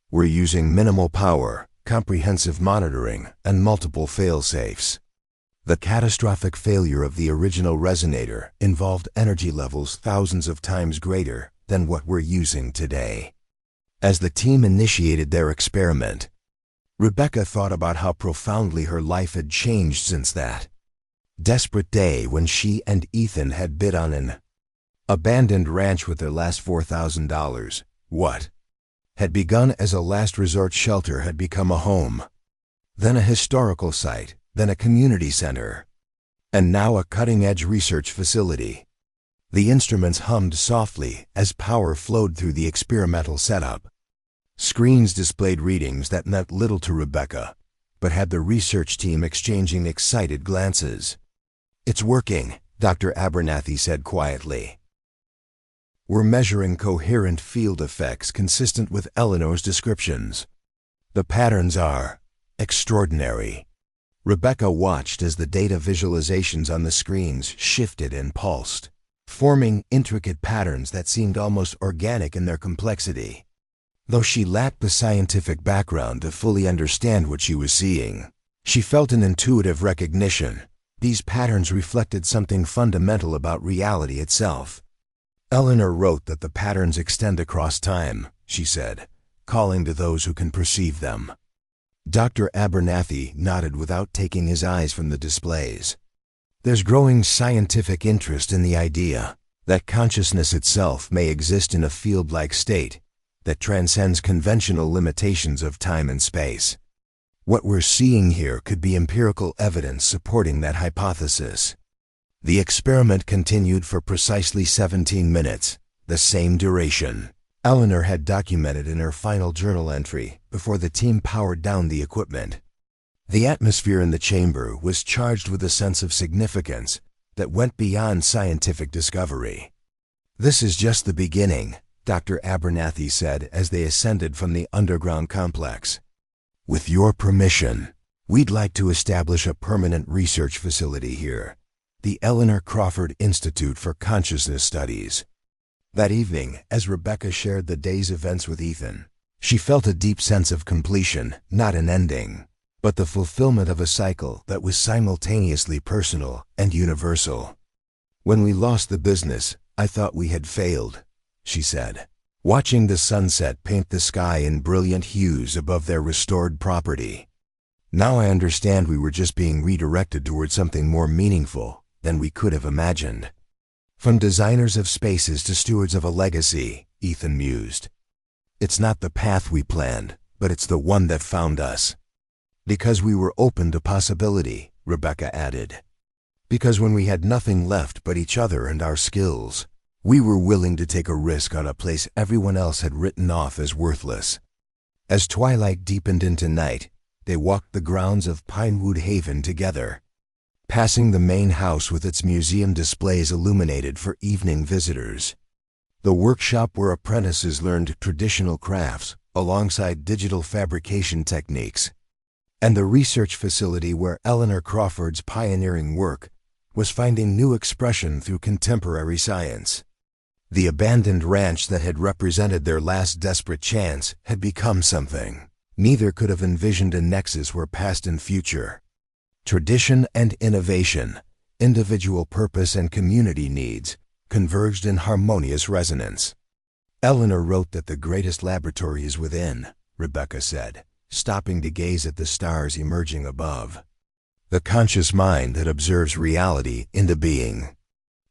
"We're using minimal power, comprehensive monitoring, and multiple fail-safes. The catastrophic failure of the original resonator involved energy levels thousands of times greater than what we're using today." As the team initiated their experiment, Rebecca thought about how profoundly her life had changed since that desperate day when she and Ethan had bid on an abandoned ranch with their last $4,000. What had begun as a last resort shelter had become a home, then a historical site, then a community center, and now a cutting-edge research facility. The instruments hummed softly as power flowed through the experimental setup. Screens displayed readings that meant little to Rebecca, but had the research team exchanging excited glances. "It's working," Dr. Abernathy said quietly. "We're measuring coherent field effects consistent with Eleanor's descriptions. The patterns are extraordinary." Rebecca watched as the data visualizations on the screens shifted and pulsed, forming intricate patterns that seemed almost organic in their complexity. Though she lacked the scientific background to fully understand what she was seeing, she felt an intuitive recognition. These patterns reflected something fundamental about reality itself. "Eleanor wrote that the patterns extend across time," she said, calling to those who can perceive them. Dr. Abernathy nodded without taking his eyes from the displays. "There's growing scientific interest in the idea that consciousness itself may exist in a field-like state that transcends conventional limitations of time and space. What we're seeing here could be empirical evidence supporting that hypothesis." The experiment continued for precisely 17 minutes, the same duration Eleanor had documented in her final journal entry before the team powered down the equipment. The atmosphere in the chamber was charged with a sense of significance that went beyond scientific discovery. "This is just the beginning," Dr. Abernathy said as they ascended from the underground complex. "With your permission, we'd like to establish a permanent research facility here, the Eleanor Crawford Institute for Consciousness Studies. That evening, as Rebecca shared the day's events with Ethan, she felt a deep sense of completion, not an ending, but the fulfillment of a cycle that was simultaneously personal and universal. "When we lost the business, I thought we had failed," she said, watching the sunset paint the sky in brilliant hues above their restored property. "Now I understand we were just being redirected toward something more meaningful than we could have imagined." "From designers of spaces to stewards of a legacy," Ethan mused. "It's not the path we planned, but it's the one that found us." "Because we were open to possibility," Rebecca added. "Because when we had nothing left but each other and our skills, we were willing to take a risk on a place everyone else had written off as worthless." As twilight deepened into night, they walked the grounds of Pinewood Haven together, passing the main house with its museum displays illuminated for evening visitors, the workshop where apprentices learned traditional crafts alongside digital fabrication techniques, and the research facility where Eleanor Crawford's pioneering work was finding new expression through contemporary science. The abandoned ranch that had represented their last desperate chance had become something neither could have envisioned, a nexus where past and future, tradition and innovation, individual purpose and community needs converged in harmonious resonance. "Eleanor wrote that the greatest laboratory is within," Rebecca said, stopping to gaze at the stars emerging above. "The conscious mind that observes reality into being."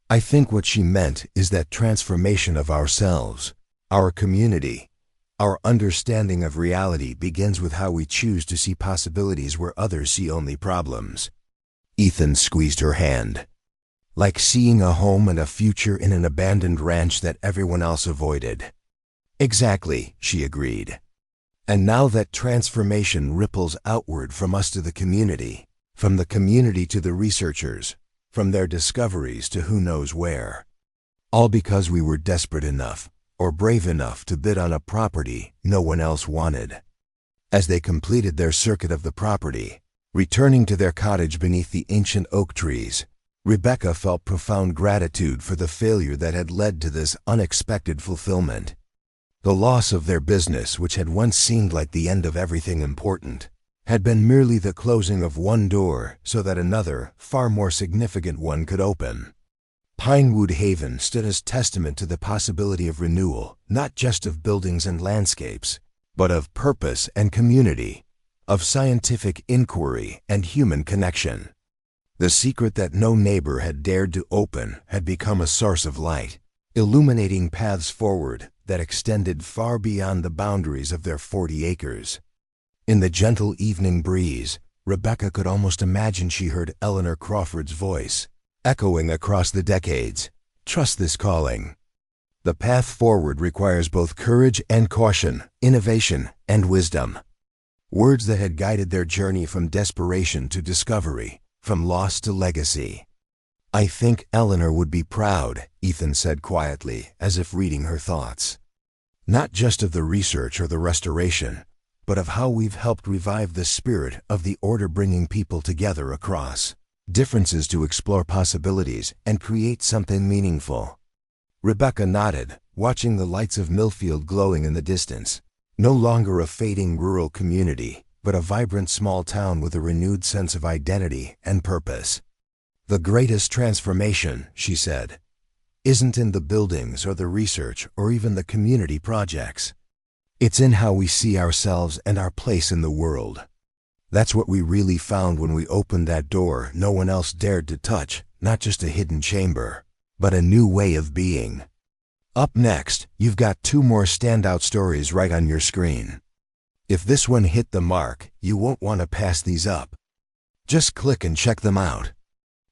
I think what she meant is that transformation of ourselves, our community, our understanding of reality begins with how we choose to see possibilities where others see only problems. Ethan squeezed her hand. "Like seeing a home and a future in an abandoned ranch that everyone else avoided." "Exactly," she agreed. "And now that transformation ripples outward from us to the community, from the community to the researchers, from their discoveries to who knows where. All because we were desperate enough, or brave enough to bid on a property no one else wanted." As they completed their circuit of the property, returning to their cottage beneath the ancient oak trees, Rebecca felt profound gratitude for the failure that had led to this unexpected fulfillment. The loss of their business, which had once seemed like the end of everything important, had been merely the closing of one door so that another, far more significant one could open. Pinewood Haven stood as testament to the possibility of renewal, not just of buildings and landscapes, but of purpose and community, of scientific inquiry and human connection. The secret that no neighbor had dared to open had become a source of light, illuminating paths forward that extended far beyond the boundaries of their 40 acres. In the gentle evening breeze, Rebecca could almost imagine she heard Eleanor Crawford's voice, echoing across the decades. "Trust this calling. The path forward requires both courage and caution, innovation and wisdom." Words that had guided their journey from desperation to discovery, from loss to legacy. "I think Eleanor would be proud," Ethan said quietly, as if reading her thoughts. "Not just of the research or the restoration, but of how we've helped revive the spirit of the order, bringing people together across differences to explore possibilities and create something meaningful." Rebecca nodded, watching the lights of Millfield glowing in the distance. No longer a fading rural community, but a vibrant small town with a renewed sense of identity and purpose. "The greatest transformation," she said, "isn't in the buildings or the research or even the community projects. It's in how we see ourselves and our place in the world. That's what we really found when we opened that door no one else dared to touch, not just a hidden chamber, but a new way of being." Up next, you've got 2 more standout stories right on your screen. If this one hit the mark, you won't want to pass these up. Just click and check them out.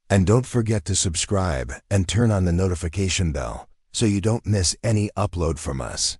And don't forget to subscribe and turn on the notification bell so you don't miss any upload from us.